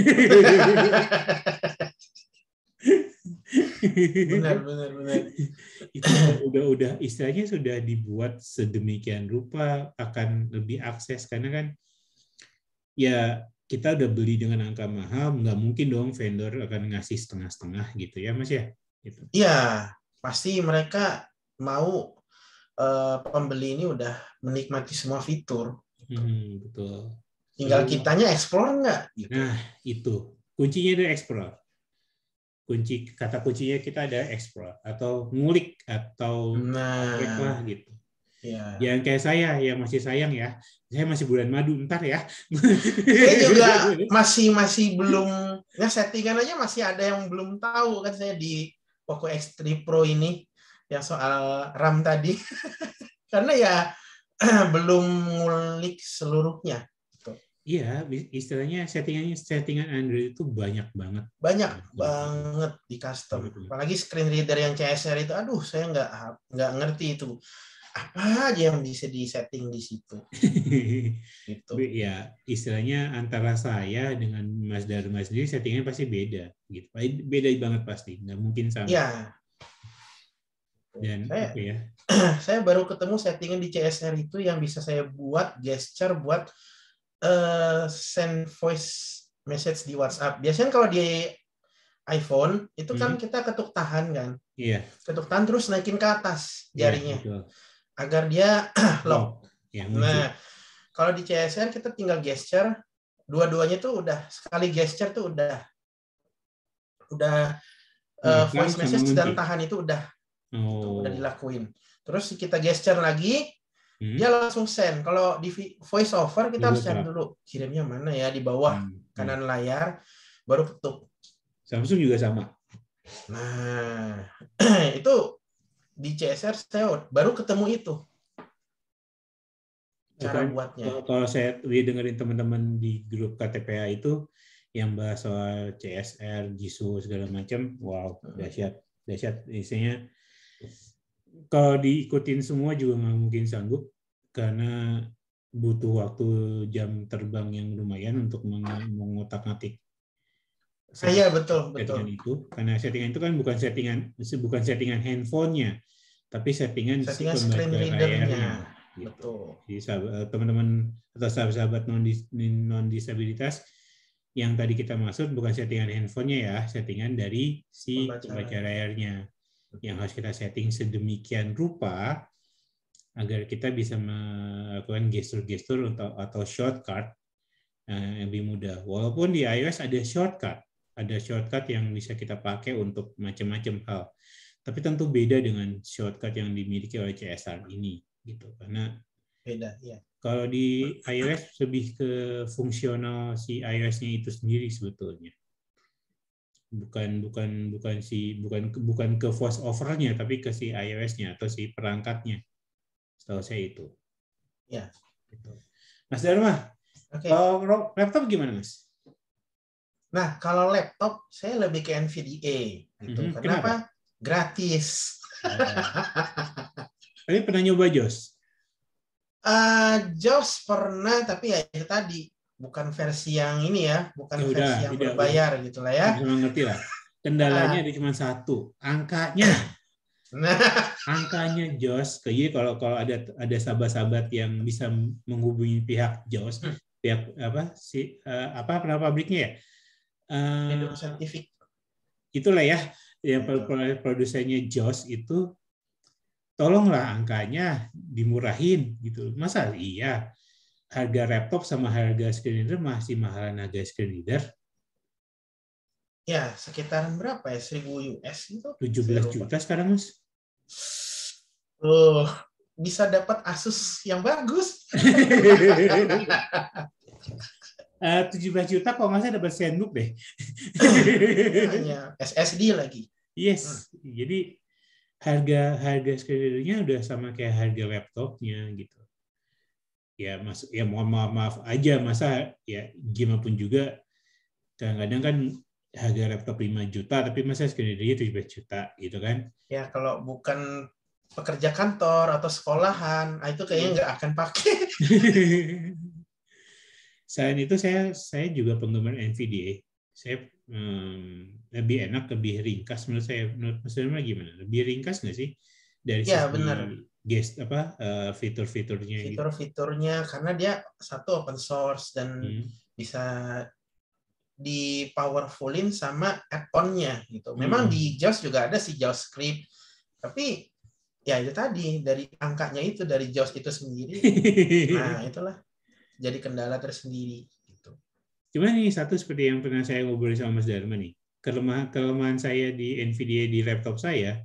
benar. Itu udah istilahnya sudah dibuat sedemikian rupa akan lebih akses karena kan ya kita udah beli dengan angka mahal, nggak mungkin dong vendor akan ngasih setengah-setengah gitu ya Mas ya. Gitu. Iya, pasti mereka mau pembeli ini udah menikmati semua fitur. Betul. Tinggal kitanya explore nggak? Gitu. Nah itu kuncinya ada explore. Kata kuncinya kita ada explore atau ngulik atau ngulik lah gitu. Ya. Yang kayak saya yang masih sayang ya, saya masih bulan madu ntar ya. Saya juga masih belum, ya settingan aja masih ada yang belum tahu kan saya di Poco X3 Pro ini yang soal RAM tadi, karena ya belum ngulik seluruhnya. Iya, istilahnya settingan Android itu banyak banget. Banyak banget di custom. Apalagi screen reader yang CSR itu, aduh saya nggak ngerti itu. Apa aja yang bisa disetting di situ. Gitu. Ya, istilahnya antara saya dengan Mas Dharma sendiri settingannya pasti beda. Gitu. Beda banget pasti, nggak mungkin sama. Ya. Dan saya baru ketemu settingan di CSR itu yang bisa saya buat gesture buat send voice message di WhatsApp. Biasanya kalau di iPhone itu kan kita ketuk tahan kan. Iya. Ketuk tahan terus naikin ke atas jarinya. Iya, agar dia lock. Ya, nah, kalau di CSR kita tinggal gesture, dua-duanya tuh udah sekali gesture tuh udah voice message dan tahan itu udah dilakuin. Terus kita gesture lagi, dia langsung send. Kalau di voice over kita harus cari dulu kirimnya mana ya, di bawah kanan layar baru ketuk. Samsung juga sama. Nah, itu di CSR saya baru ketemu itu cara buatnya. Kalau saya dengerin teman-teman di grup KTPA itu yang bahas soal CSR, JISO segala macam, wow, dahsyat. Isinya kalau diikutin semua juga nggak mungkin sanggup karena butuh waktu jam terbang yang lumayan untuk mengotak-atik. Iya, betul. Itu karena settingan itu kan bukan settingan handphonenya, tapi settingan si screen readernya. Gitu. Betul. Jadi teman-teman atau sahabat non disabilitas yang tadi kita maksud bukan settingan handphonenya ya, settingan dari si pembaca layarnya yang harus kita setting sedemikian rupa agar kita bisa melakukan gestur-gestur atau shortcut yang lebih mudah. Walaupun di iOS ada shortcut yang bisa kita pakai untuk macam-macam hal. Tapi tentu beda dengan shortcut yang dimiliki oleh CSR ini, gitu. Karena beda, ya. Kalau di iOS lebih ke fungsional si iOS-nya itu sendiri sebetulnya. Bukan ke voice over-nya, tapi ke si iOS-nya atau si perangkatnya. Setahu saya itu. Ya. Gitu. Mas Dharma, kalau laptop gimana, Mas? Nah, kalau laptop saya lebih ke NVDA gitu. Kenapa? Gratis. Tapi pernah nyoba JAWS? JAWS pernah, tapi ya itu tadi bukan versi yang ini ya, bukan Ya versi yang berbayar gitu lah ya. Bisa mengerti lah. Kendalanya ada cuma satu, angkanya. Angkanya JAWS. Jadi kalau ada sahabat-sahabat yang bisa menghubungi pihak JAWS, pihak nama pabriknya ya? Edo Scientific. Itulah ya, yang produsennya JAWS itu, tolonglah angkanya dimurahin gitu. Masa iya harga laptop sama harga screen reader masih mahalan harga screen reader? Ya, sekitaran berapa ya? 1.000 US itu? 17 juta sekarang, Mas. Bisa dapat Asus yang bagus. 17 juta kok nggak dapat ZenBook deh. Hanya SSD lagi. Yes, jadi harga screen reader-nya udah sama kayak harga laptopnya gitu. Ya mohon maaf aja, masa ya gimana pun juga kadang-kadang kan harga laptop 5 juta tapi masa screen reader-nya 17 juta gitu kan. Ya kalau bukan pekerja kantor atau sekolahan, itu kayaknya nggak akan pakai. Selain itu saya juga penggemar NVDA. Saya lebih enak, lebih ringkas menurut saya. Menurut Mas Dharma gimana? Lebih ringkas nggak sih dari Ya, sisi benar. Fitur-fiturnya? Fitur-fiturnya karena dia satu open source dan bisa di powerfulin sama add-on-nya gitu. Memang di JAWS juga ada sih JAWS script, tapi ya itu tadi dari angkanya itu dari JAWS itu sendiri. Nah, itulah jadi kendala tersendiri gitu. Cuman ini satu seperti yang pernah saya ngobrol sama Mas Dharma nih. Kelemahan saya di NVIDIA di laptop saya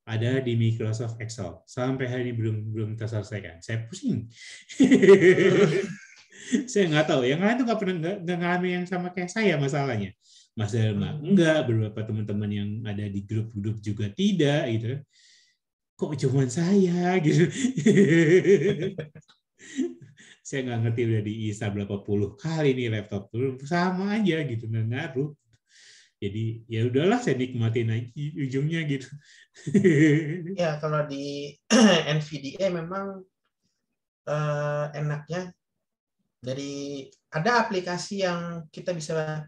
ada di Microsoft Excel. Sampai hari ini belum terselesaikan. Saya pusing. Saya nggak tahu. Yang lain tuh nggak pernah nggak ngalamin yang sama kayak saya masalahnya. Mas Dharma enggak, beberapa teman-teman yang ada di grup-grup juga tidak gitu. Kok cuman saya gitu. Saya nggak ngerti udah diisa berapa puluh kali nih laptop tuh sama aja gitu, nggak ngaruh. Jadi ya udahlah saya nikmatin aja ujungnya gitu. Ya kalau di NVDA memang enaknya dari ada aplikasi yang kita bisa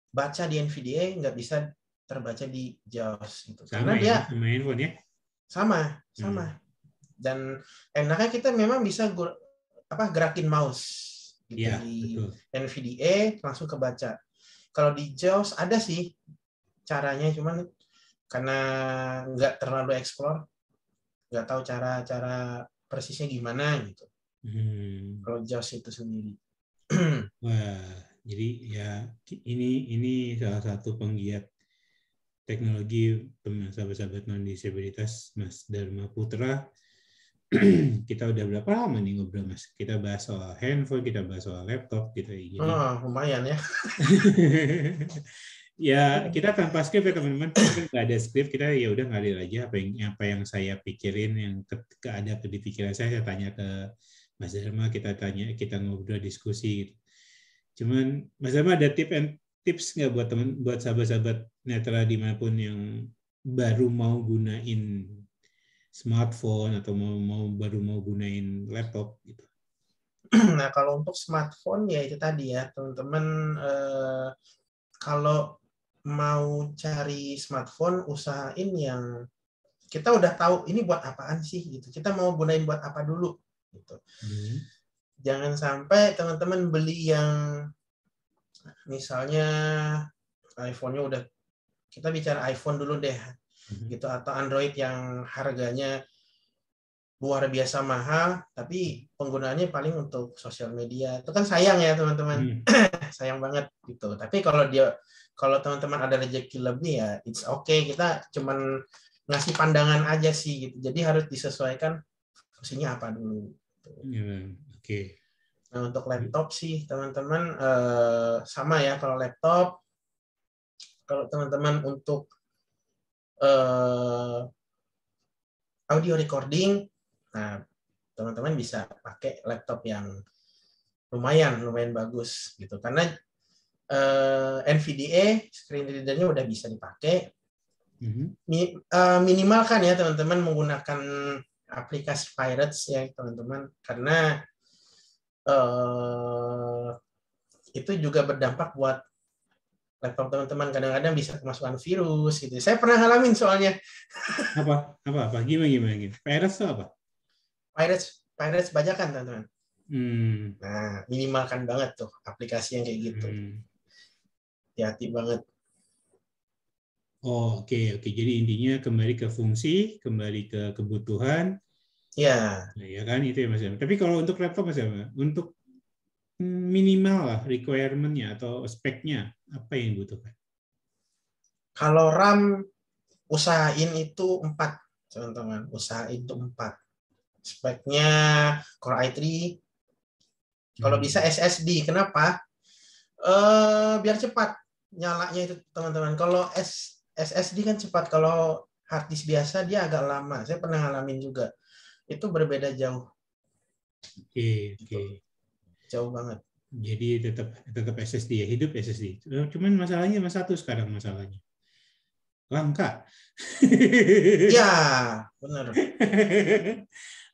baca di NVDA nggak bisa terbaca di JAWS gitu. Sama karena ya, dia sama handphone ya. Sama. Dan enaknya kita memang bisa gerakin mouse gitu Ya, di betul. NVDA langsung kebaca. Kalau di JAWS ada sih caranya, cuman karena nggak terlalu explore, nggak tahu cara persisnya gimana gitu. Kalau JAWS itu sendiri. Wah, jadi ya ini salah satu penggiat teknologi sahabat-sahabat non-disabilitas Mas Dharma Putra. Kita udah berapa lama nih ngobrol, Mas? Kita bahas soal handphone, kita bahas soal laptop gitu. Jadi, lumayan ya. Ya kita tanpa skrip ya teman-teman. Kita nggak ada skrip, kita ya udah ngalir aja apa yang saya pikirin, yang ada di pikiran saya tanya ke Mas Dharma, kita ngobrol diskusi gitu. Cuman Mas Dharma ada tips nggak buat sahabat-sahabat netra dimanapun yang baru mau gunain smartphone atau baru mau gunain laptop gitu? Nah kalau untuk smartphone ya itu tadi ya teman-teman, kalau mau cari smartphone usahain yang kita udah tahu ini buat apaan sih gitu. Kita mau gunain buat apa dulu gitu. Jangan sampai teman-teman beli yang misalnya iPhone-nya udah, kita bicara iPhone dulu deh gitu, atau Android yang harganya luar biasa mahal tapi penggunaannya paling untuk sosial media. Itu kan sayang ya teman-teman. Sayang banget gitu. Tapi kalau teman-teman ada rezeki lebih ya it's okay, kita cuman ngasih pandangan aja sih gitu. Jadi harus disesuaikan fungsinya apa dulu gitu. Oke. Nah, untuk laptop sih teman-teman sama ya. Kalau laptop, kalau teman-teman untuk audio recording, nah teman-teman bisa pakai laptop yang lumayan bagus gitu. Karena NVDA screen reader-nya udah bisa dipakai. Minimalkan ya teman-teman menggunakan aplikasi pirates ya teman-teman, karena itu juga berdampak buat laptop teman-teman. Kadang-kadang bisa kemasukan virus gitu. Saya pernah ngalamin soalnya. Apa? Gimana? Virus itu apa? Pirates bajakan teman-teman. Nah, minimalkan banget tuh aplikasi yang kayak gitu. Hati-hati banget. Oh, oke. Jadi intinya kembali ke fungsi, kembali ke kebutuhan. Ya. Nah, ya kan itu ya Mas. Tapi kalau untuk laptop Mas, untuk minimal lah requirement-nya atau speknya apa yang dibutuhkan? Kalau RAM usahain itu 4, teman-teman. Usahain itu 4. Speknya Core i3. Kalau bisa SSD. Kenapa? Biar cepat nyalanya itu teman-teman. Kalau SSD kan cepat. Kalau hard disk biasa dia agak lama. Saya pernah ngalamin juga. Itu berbeda jauh. Oke. Jauh banget. Jadi tetap SSD ya, hidup SSD. Cuman masalahnya satu sekarang masalahnya. Langka. Ya, benar.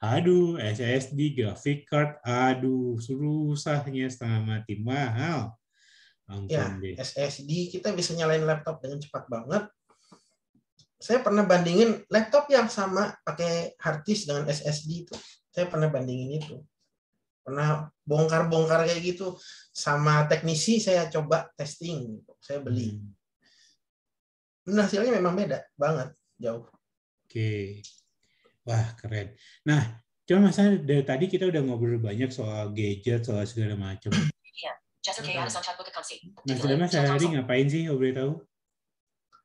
Aduh, SSD, graphic card, susahnya setengah mati, mahal. Ya, SSD kita bisa nyalain laptop dengan cepat banget. Saya pernah bandingin laptop yang sama pakai hard disk dengan SSD itu. Saya pernah bandingin itu. Pernah bongkar-bongkar kayak gitu. Sama teknisi saya coba testing. Saya beli. Nah, hasilnya memang beda banget. Jauh. Oke. Wah, keren. Nah, cuma masalah dari tadi kita udah ngobrol banyak soal gadget, soal segala macam. Nah, sudah Mas hari ngapain sih, boleh tahu?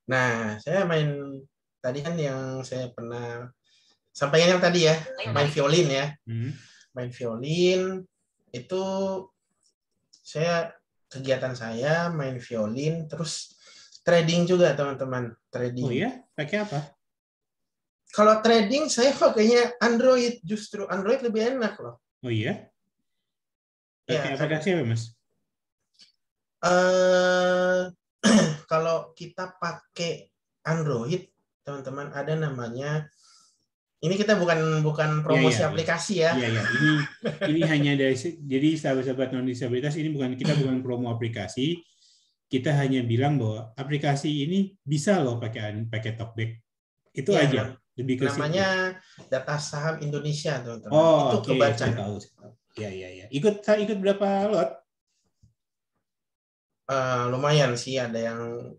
Nah, saya main tadi kan yang saya pernah sampaikan yang tadi ya, main violin ya. Main violin itu kegiatan saya main violin, terus trading juga teman-teman. Trading. Oh ya, pakai apa? Kalau trading saya pakainya Android, justru Android lebih enak loh. Oh iya? Pakai aplikasi apa Mas? Kalau kita pakai Android, teman-teman, ada namanya. Ini kita bukan promosi aplikasi ya. Iya. Ini hanya dari, jadi sahabat-sahabat non disabilitas ini kita bukan promo aplikasi. Kita hanya bilang bahwa aplikasi ini bisa loh pakai TalkBack. Itu ya, aja. Lebih ke namanya Data Saham Indonesia, teman-teman. Oh, itu kebaca. Saya tahu. Iya. Ikut berapa lot? Lumayan sih, ada yang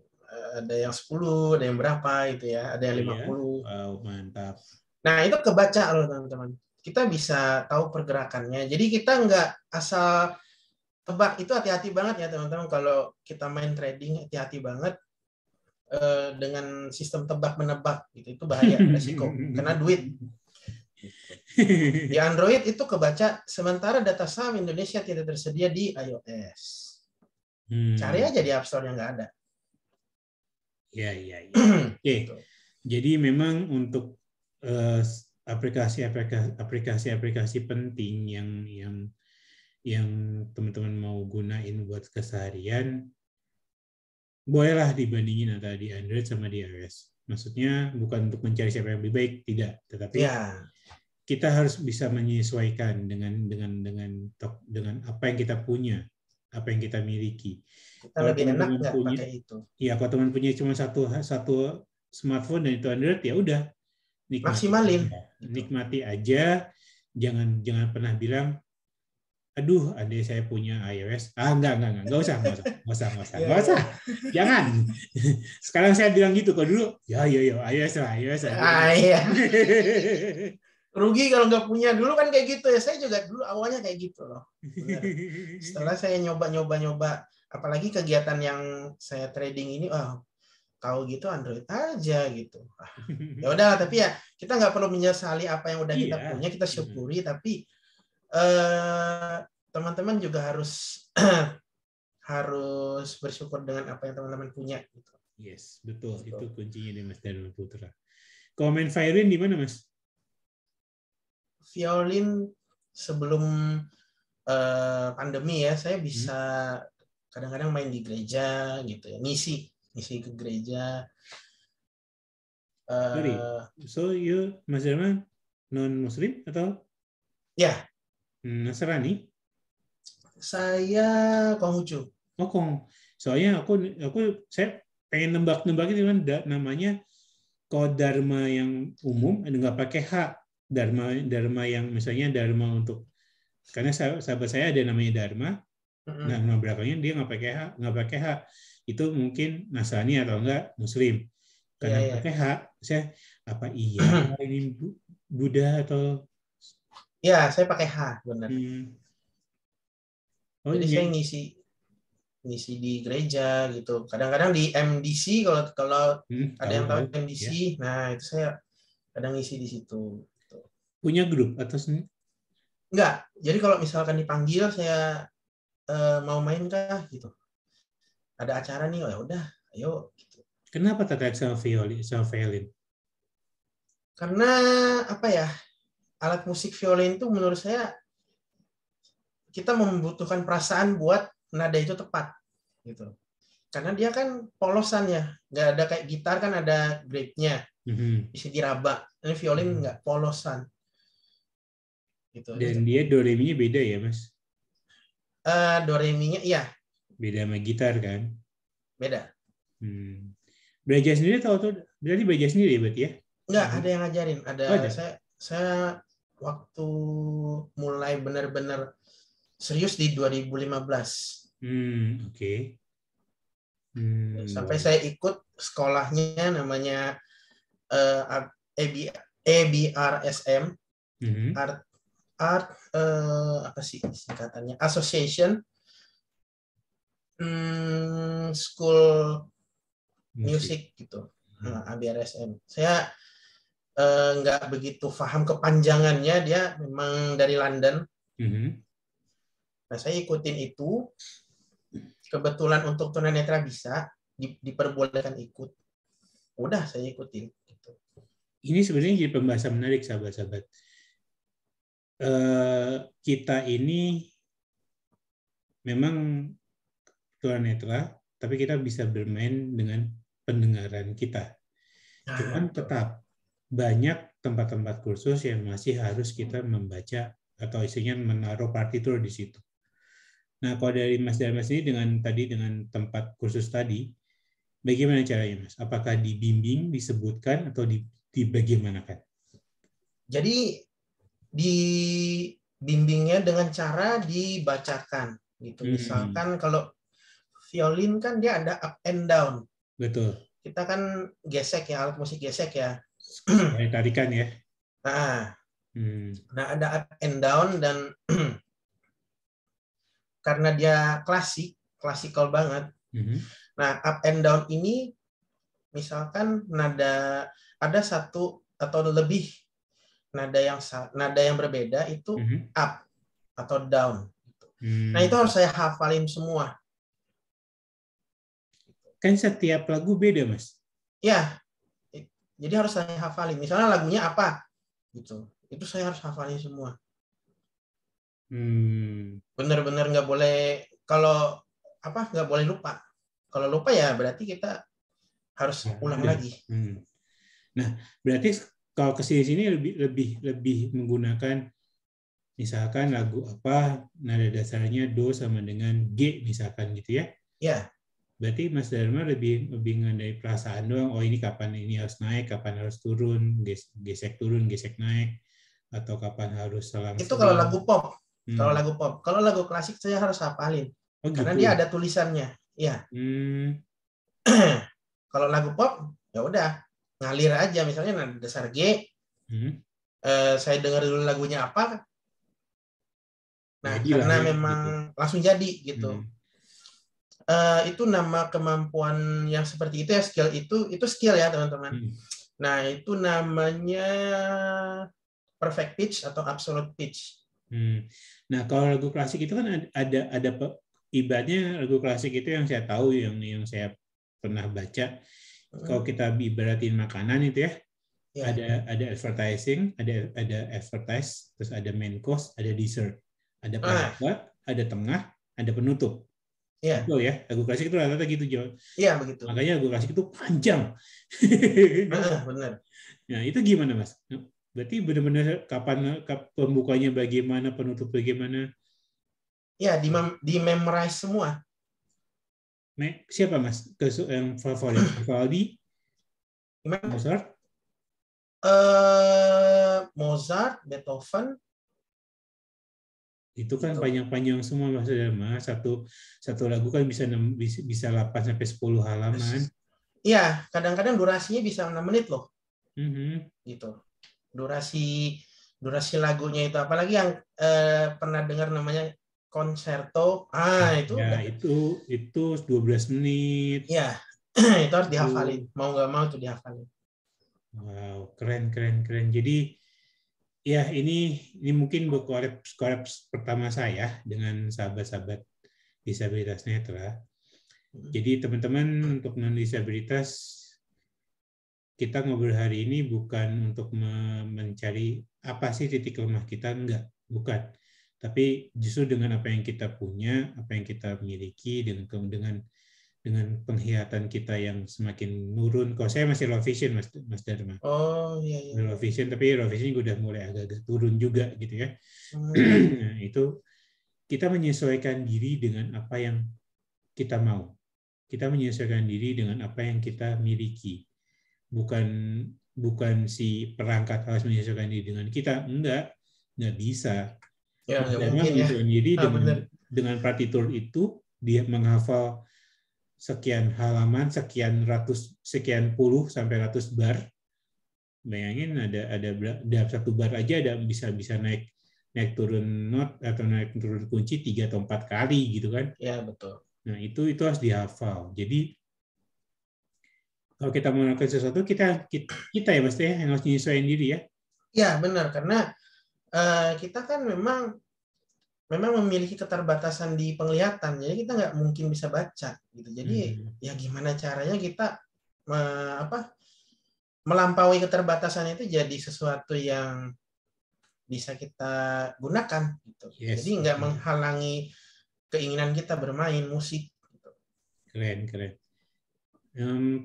10, ada yang berapa itu ya, ada yang 50. Wow, mantap. Nah, itu kebaca loh teman-teman. Kita bisa tahu pergerakannya. Jadi kita nggak asal tebak. Itu hati-hati banget ya teman-teman. Kalau kita main trading, hati-hati banget dengan sistem tebak-menebak. Itu bahaya, resiko. Kena duit. Di Android itu kebaca, sementara Data Saham Indonesia tidak tersedia di iOS. Cari aja di App Store yang nggak ada. Iya. Oke. Jadi memang untuk aplikasi penting yang teman-teman mau gunain buat keseharian, bolehlah dibandingin antara di Android sama di iOS. Maksudnya bukan untuk mencari siapa yang lebih baik, tidak, tetapi kita harus bisa menyesuaikan dengan apa yang kita punya, apa yang kita miliki. Kalau teman-teman punya itu. Iya, kalau teman punya cuma satu smartphone dan itu Android, ya udah, nikmati aja. Jangan pernah bilang, aduh, andai saya punya iOS. Enggak usah. Jangan. Sekarang saya bilang gitu, kalau dulu, ya iOS lah. Iya. Rugi kalau nggak punya. Dulu kan kayak gitu ya. Saya juga dulu awalnya kayak gitu loh. Benar. Setelah saya nyoba, apalagi kegiatan yang saya trading ini, tahu gitu Android aja gitu. Ya udah, tapi ya kita nggak perlu menyesali apa yang udah kita punya, kita syukuri. Tapi teman-teman juga harus bersyukur dengan apa yang teman-teman punya. Gitu. Yes, betul. Itu kuncinya nih Mas Dharma Putra. Kalau main violin di mana Mas? Violin sebelum pandemi ya, saya bisa kadang-kadang main di gereja gitu ya, ngisi ke gereja. Sorry. So Mas Dharma non-Muslim atau? Ya. Nasrani? Saya Konghucu. Oh, soalnya saya pengen nebak-nebak itu kan namanya kalau dharma yang umum nggak pakai H. Dharma yang misalnya dharma untuk, karena sahabat saya ada namanya Dharma, nama belakangnya dia nggak pakai H. Itu mungkin Nasrani atau enggak Muslim. Karena pakai H, saya apa iya ini Buddha atau? Ya, saya pakai H, benar. Oh, jadi saya ngisi di gereja gitu. Kadang-kadang di MDC, kalau ada yang tahu MDC, nah itu saya kadang ngisi di situ. Punya grup atau sendiri? Enggak. Jadi kalau misalkan dipanggil saya mau main kah gitu. Ada acara nih, oh ya udah, ayo gitu. Kenapa tertarik sama violin? Karena apa ya? Alat musik violin itu menurut saya kita membutuhkan perasaan buat nada itu tepat gitu. Karena dia kan polosan ya, nggak ada kayak gitar kan ada grade-nya, bisa diraba. Ini violin nggak polosan. Gitu. Dan dia do re mi-nya beda ya, Mas? Do re mi-nya iya. Beda sama gitar kan? Beda. Belajar sendiri atau berarti belajar sendiri berarti ya? Enggak, ada yang ngajarin. Ada. Saya waktu mulai benar-benar serius di 2015. Oke. Sampai saya ikut sekolahnya namanya ABRSM, apa sih singkatannya? Association School Music gitu. ABRSM. Saya nggak begitu paham kepanjangannya, dia memang dari London. Nah, saya ikutin itu. Kebetulan untuk tunanetra bisa diperbolehkan ikut. Udah saya ikutin. Gitu. Ini sebenarnya jadi pembahasan menarik, sahabat-sahabat. Kita ini memang tunanetra, tapi kita bisa bermain dengan pendengaran kita. Cuman tetap banyak tempat-tempat kursus yang masih harus kita membaca atau isinya menaruh partitur di situ. Nah, kalau dari Mas Dharma sendiri dengan tempat kursus tadi, bagaimana caranya, Mas? Apakah dibimbing, disebutkan, atau dibagaimanakan? Jadi dibimbingnya dengan cara dibacakan, gitu. Misalkan kalau violin kan dia ada up and down. Betul. Kita kan gesek ya, alat musik gesek ya. Tarikan ya. Nah, ada up and down dan karena dia klasikal banget. Nah, up and down ini misalkan nada ada satu atau lebih nada yang berbeda itu up atau down. Nah, itu harus saya hafalin semua. Kan setiap lagu beda, Mas? Ya. Jadi harus saya hafalin. Misalnya lagunya apa? Gitu. Itu saya harus hafalin semua. Benar-benar nggak boleh, nggak boleh lupa. Kalau lupa ya berarti kita harus ulang lagi. Nah, berarti kalau kesini lebih menggunakan misalkan lagu apa, nada dasarnya do sama dengan G misalkan gitu ya? Ya. Berarti Mas Dharma lebih ngandai perasaan doang. Oh, ini kapan ini harus naik, kapan harus turun, gesek turun, gesek naik, atau kapan harus selang. Itu kalau lagu pop. Kalau lagu pop. Kalau lagu klasik saya harus hafalin. Karena dia ada tulisannya. Ya. Kalau lagu pop ya udah ngalir aja. Misalnya nada dasar G. Saya dengar dulu lagunya apa. Nah, karena memang gitu. Langsung jadi gitu. Itu nama kemampuan yang seperti itu ya, skill itu skill ya teman-teman. Nah, itu namanya perfect pitch atau absolute pitch. Nah, kalau lagu klasik itu kan ada ibaratnya lagu klasik itu yang saya tahu yang saya pernah baca. Kalau kita ibaratin makanan itu ya, ada advertising, ada advertise, terus ada main course, ada dessert, ada penutup, ada tengah, ada penutup. Iya. Betul ya, lagu klasik itu rata-rata gitu, John. Iya, begitu. Makanya lagu klasik itu panjang. Benar. Nah, itu gimana, Mas? Berarti benar-benar kapan pembukanya bagaimana, penutup bagaimana? Ya, di memorize semua. Siapa, Mas? Yang favorit? Vivaldi? Gimana? Mozart? Mozart, Beethoven. Itu kan Gitu. panjang-panjang semua, Mas Dharma. Satu lagu kan bisa 8 sampai 10 halaman. Iya, kadang-kadang durasinya bisa 6 menit loh. Mm-hmm. Gitu. Durasi lagunya itu, apalagi yang pernah dengar namanya concerto. Itu Ya, itu 12 menit. ya, itu harus dihafalin. Mau nggak mau itu dihafalin. Wow, keren. Jadi ya ini mungkin korep pertama saya dengan sahabat-sahabat disabilitas netra. Jadi teman-teman untuk non disabilitas, kita ngobrol hari ini bukan untuk mencari apa sih titik lemah kita, enggak, bukan. Tapi justru dengan apa yang kita punya, apa yang kita miliki, dengan penglihatan kita yang semakin nurun. Kalau saya masih low vision, Mas Dharma. Oh iya. Low vision, tapi low vision udah mulai agak turun juga gitu ya. Nah, itu kita menyesuaikan diri dengan apa yang kita mau. Kita menyesuaikan diri dengan apa yang kita miliki. Bukan si perangkat harus menyesuaikan diri dengan kita, enggak bisa. Ya, nggak Karena mungkin ya. menyesuaikan diri dengan partitur itu, dia menghafal sekian halaman, sekian puluh sampai ratus bar. Bayangin ada satu bar aja bisa naik turun not atau naik turun kunci 3 atau 4 kali gitu kan. Ya, betul. Nah, itu harus dihafal. Jadi kalau kita mau melakukan sesuatu, kita ya Mas ya yang harus menyesuaikan diri ya. Ya, benar, karena kita kan memang memiliki keterbatasan di penglihatan, jadi kita nggak mungkin bisa baca gitu. Jadi ya gimana caranya kita melampaui keterbatasan itu jadi sesuatu yang bisa kita gunakan gitu. Yes. Jadi nggak menghalangi keinginan kita bermain musik gitu. Keren.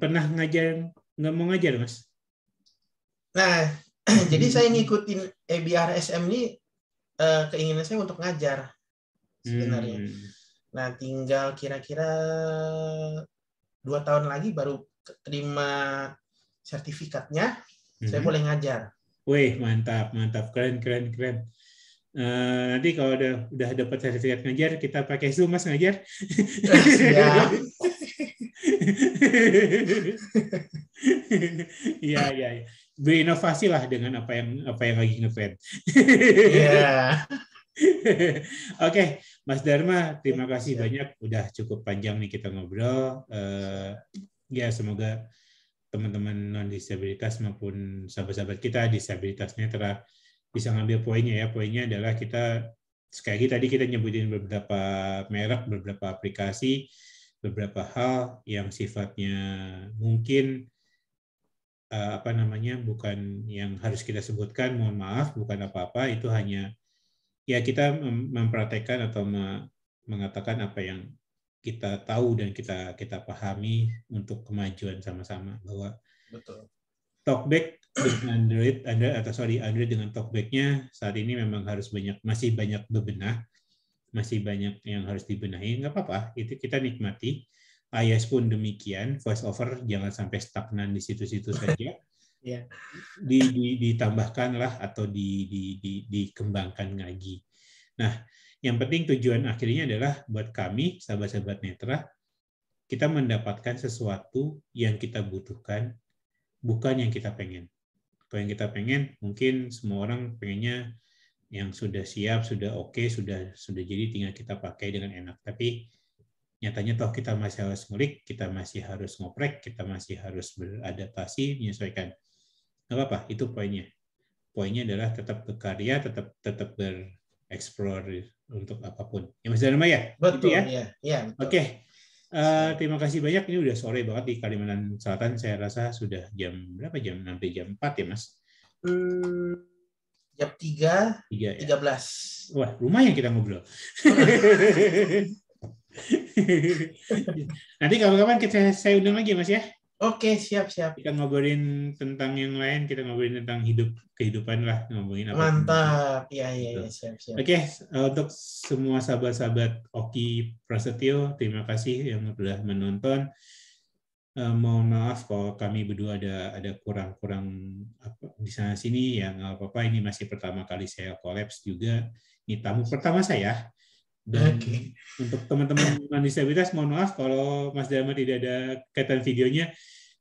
Pernah ngajar, nggak mau ngajar, Mas? Nah, jadi saya ngikutin EBRSM ini keinginan saya untuk ngajar sebenarnya. Nah, tinggal kira-kira 2 tahun lagi baru terima sertifikatnya, saya boleh ngajar. Wih, mantap, keren. Nanti kalau udah dapat sertifikat ngajar, kita pakai Zoom, Mas, ngajar. Siap. Iya. Berinovasi lah dengan apa yang lagi ngetrend. Iya. Oke, Mas Dharma, terima kasih banyak. Udah cukup panjang nih kita ngobrol. Ya, semoga teman-teman non disabilitas maupun sahabat-sahabat kita disabilitas netra bisa ngambil poinnya ya. Poinnya adalah kita sekali lagi tadi kita nyebutin beberapa merek, beberapa aplikasi, beberapa hal yang sifatnya mungkin bukan yang harus kita sebutkan, mohon maaf, bukan apa-apa, itu hanya ya kita mempraktekkan atau mengatakan apa yang kita tahu dan kita pahami untuk kemajuan sama-sama, bahwa betul. Talkback dengan Android dengan Talkback-nya saat ini memang masih banyak bebenah, masih banyak yang harus dibenahi, nggak apa-apa, itu kita nikmati. iOS pun demikian, voice over jangan sampai stagnan di situ-situ saja. Yeah. Ditambahkanlah atau dikembangkan lagi. Nah, yang penting tujuan akhirnya adalah buat kami, sahabat-sahabat netra, kita mendapatkan sesuatu yang kita butuhkan, bukan yang kita pengen. Kalau yang kita pengen, mungkin semua orang pengennya yang sudah siap, sudah oke, sudah jadi tinggal kita pakai dengan enak. Tapi nyatanya toh kita masih harus ngulik, kita masih harus ngoprek, kita masih harus beradaptasi, menyesuaikan. Nggak apa-apa, itu poinnya. Poinnya adalah tetap berkarya, tetap bereksplor untuk apapun. Ya Mas Dharma ya? Betul, gitu ya? Ya, betul. Oke. Terima kasih banyak. Ini udah sore banget di Kalimantan Selatan. Saya rasa sudah jam berapa? Jam 6 jam 4 ya, Mas? Jam 3, 13. Wah, lumayan kita ngobrol. Nanti kapan-kapan saya undang lagi Mas ya. Oke, siap-siap. Kita ngobrolin tentang yang lain, kita ngobrolin tentang kehidupan lah, ngomongin apa. Mantap. Iya, siap-siap. Oke, untuk semua sahabat-sahabat Oki Prasetyo, terima kasih yang sudah menonton. Mohon maaf kalau kami berdua ada kurang-kurang di sana sini, ya nggak apa-apa. Ini masih pertama kali saya kolaps juga. Ini tamu pertama saya. Dan untuk teman-teman disabilitas, mohon maaf kalau Mas Dharma tidak ada kaitan videonya,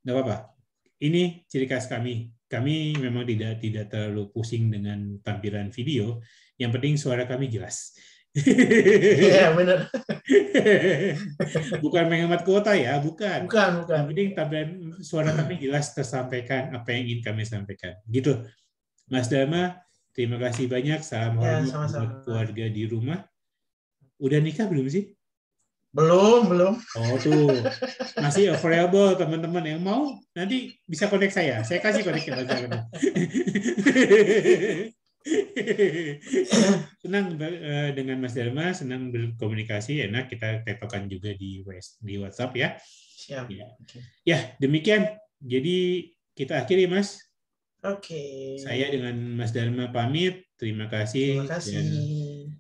nggak apa-apa. Ini ciri khas kami. Kami memang tidak terlalu pusing dengan tampilan video. Yang penting suara kami jelas. Iya, benar. Bukan menghemat kuota ya, bukan. Bukan. Yang penting tampilan suara kami jelas tersampaikan apa yang ingin kami sampaikan. Gitu. Mas Dharma, terima kasih banyak. Salam hormat buat keluarga di rumah. Udah nikah belum sih? Belum. Oh tuh, masih available teman-teman yang mau nanti bisa kontak saya. Saya kasih kontaknya Mas Dharma. Senang dengan Mas Dharma, senang berkomunikasi, enak kita tektokan juga di WhatsApp ya. Siap. Ya, demikian. Jadi kita akhiri Mas. Oke. Saya dengan Mas Dharma pamit. Terima kasih. Terima kasih. Dan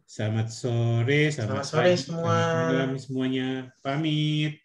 selamat sore, selamat sore semua. Selamat malam semuanya. Pamit.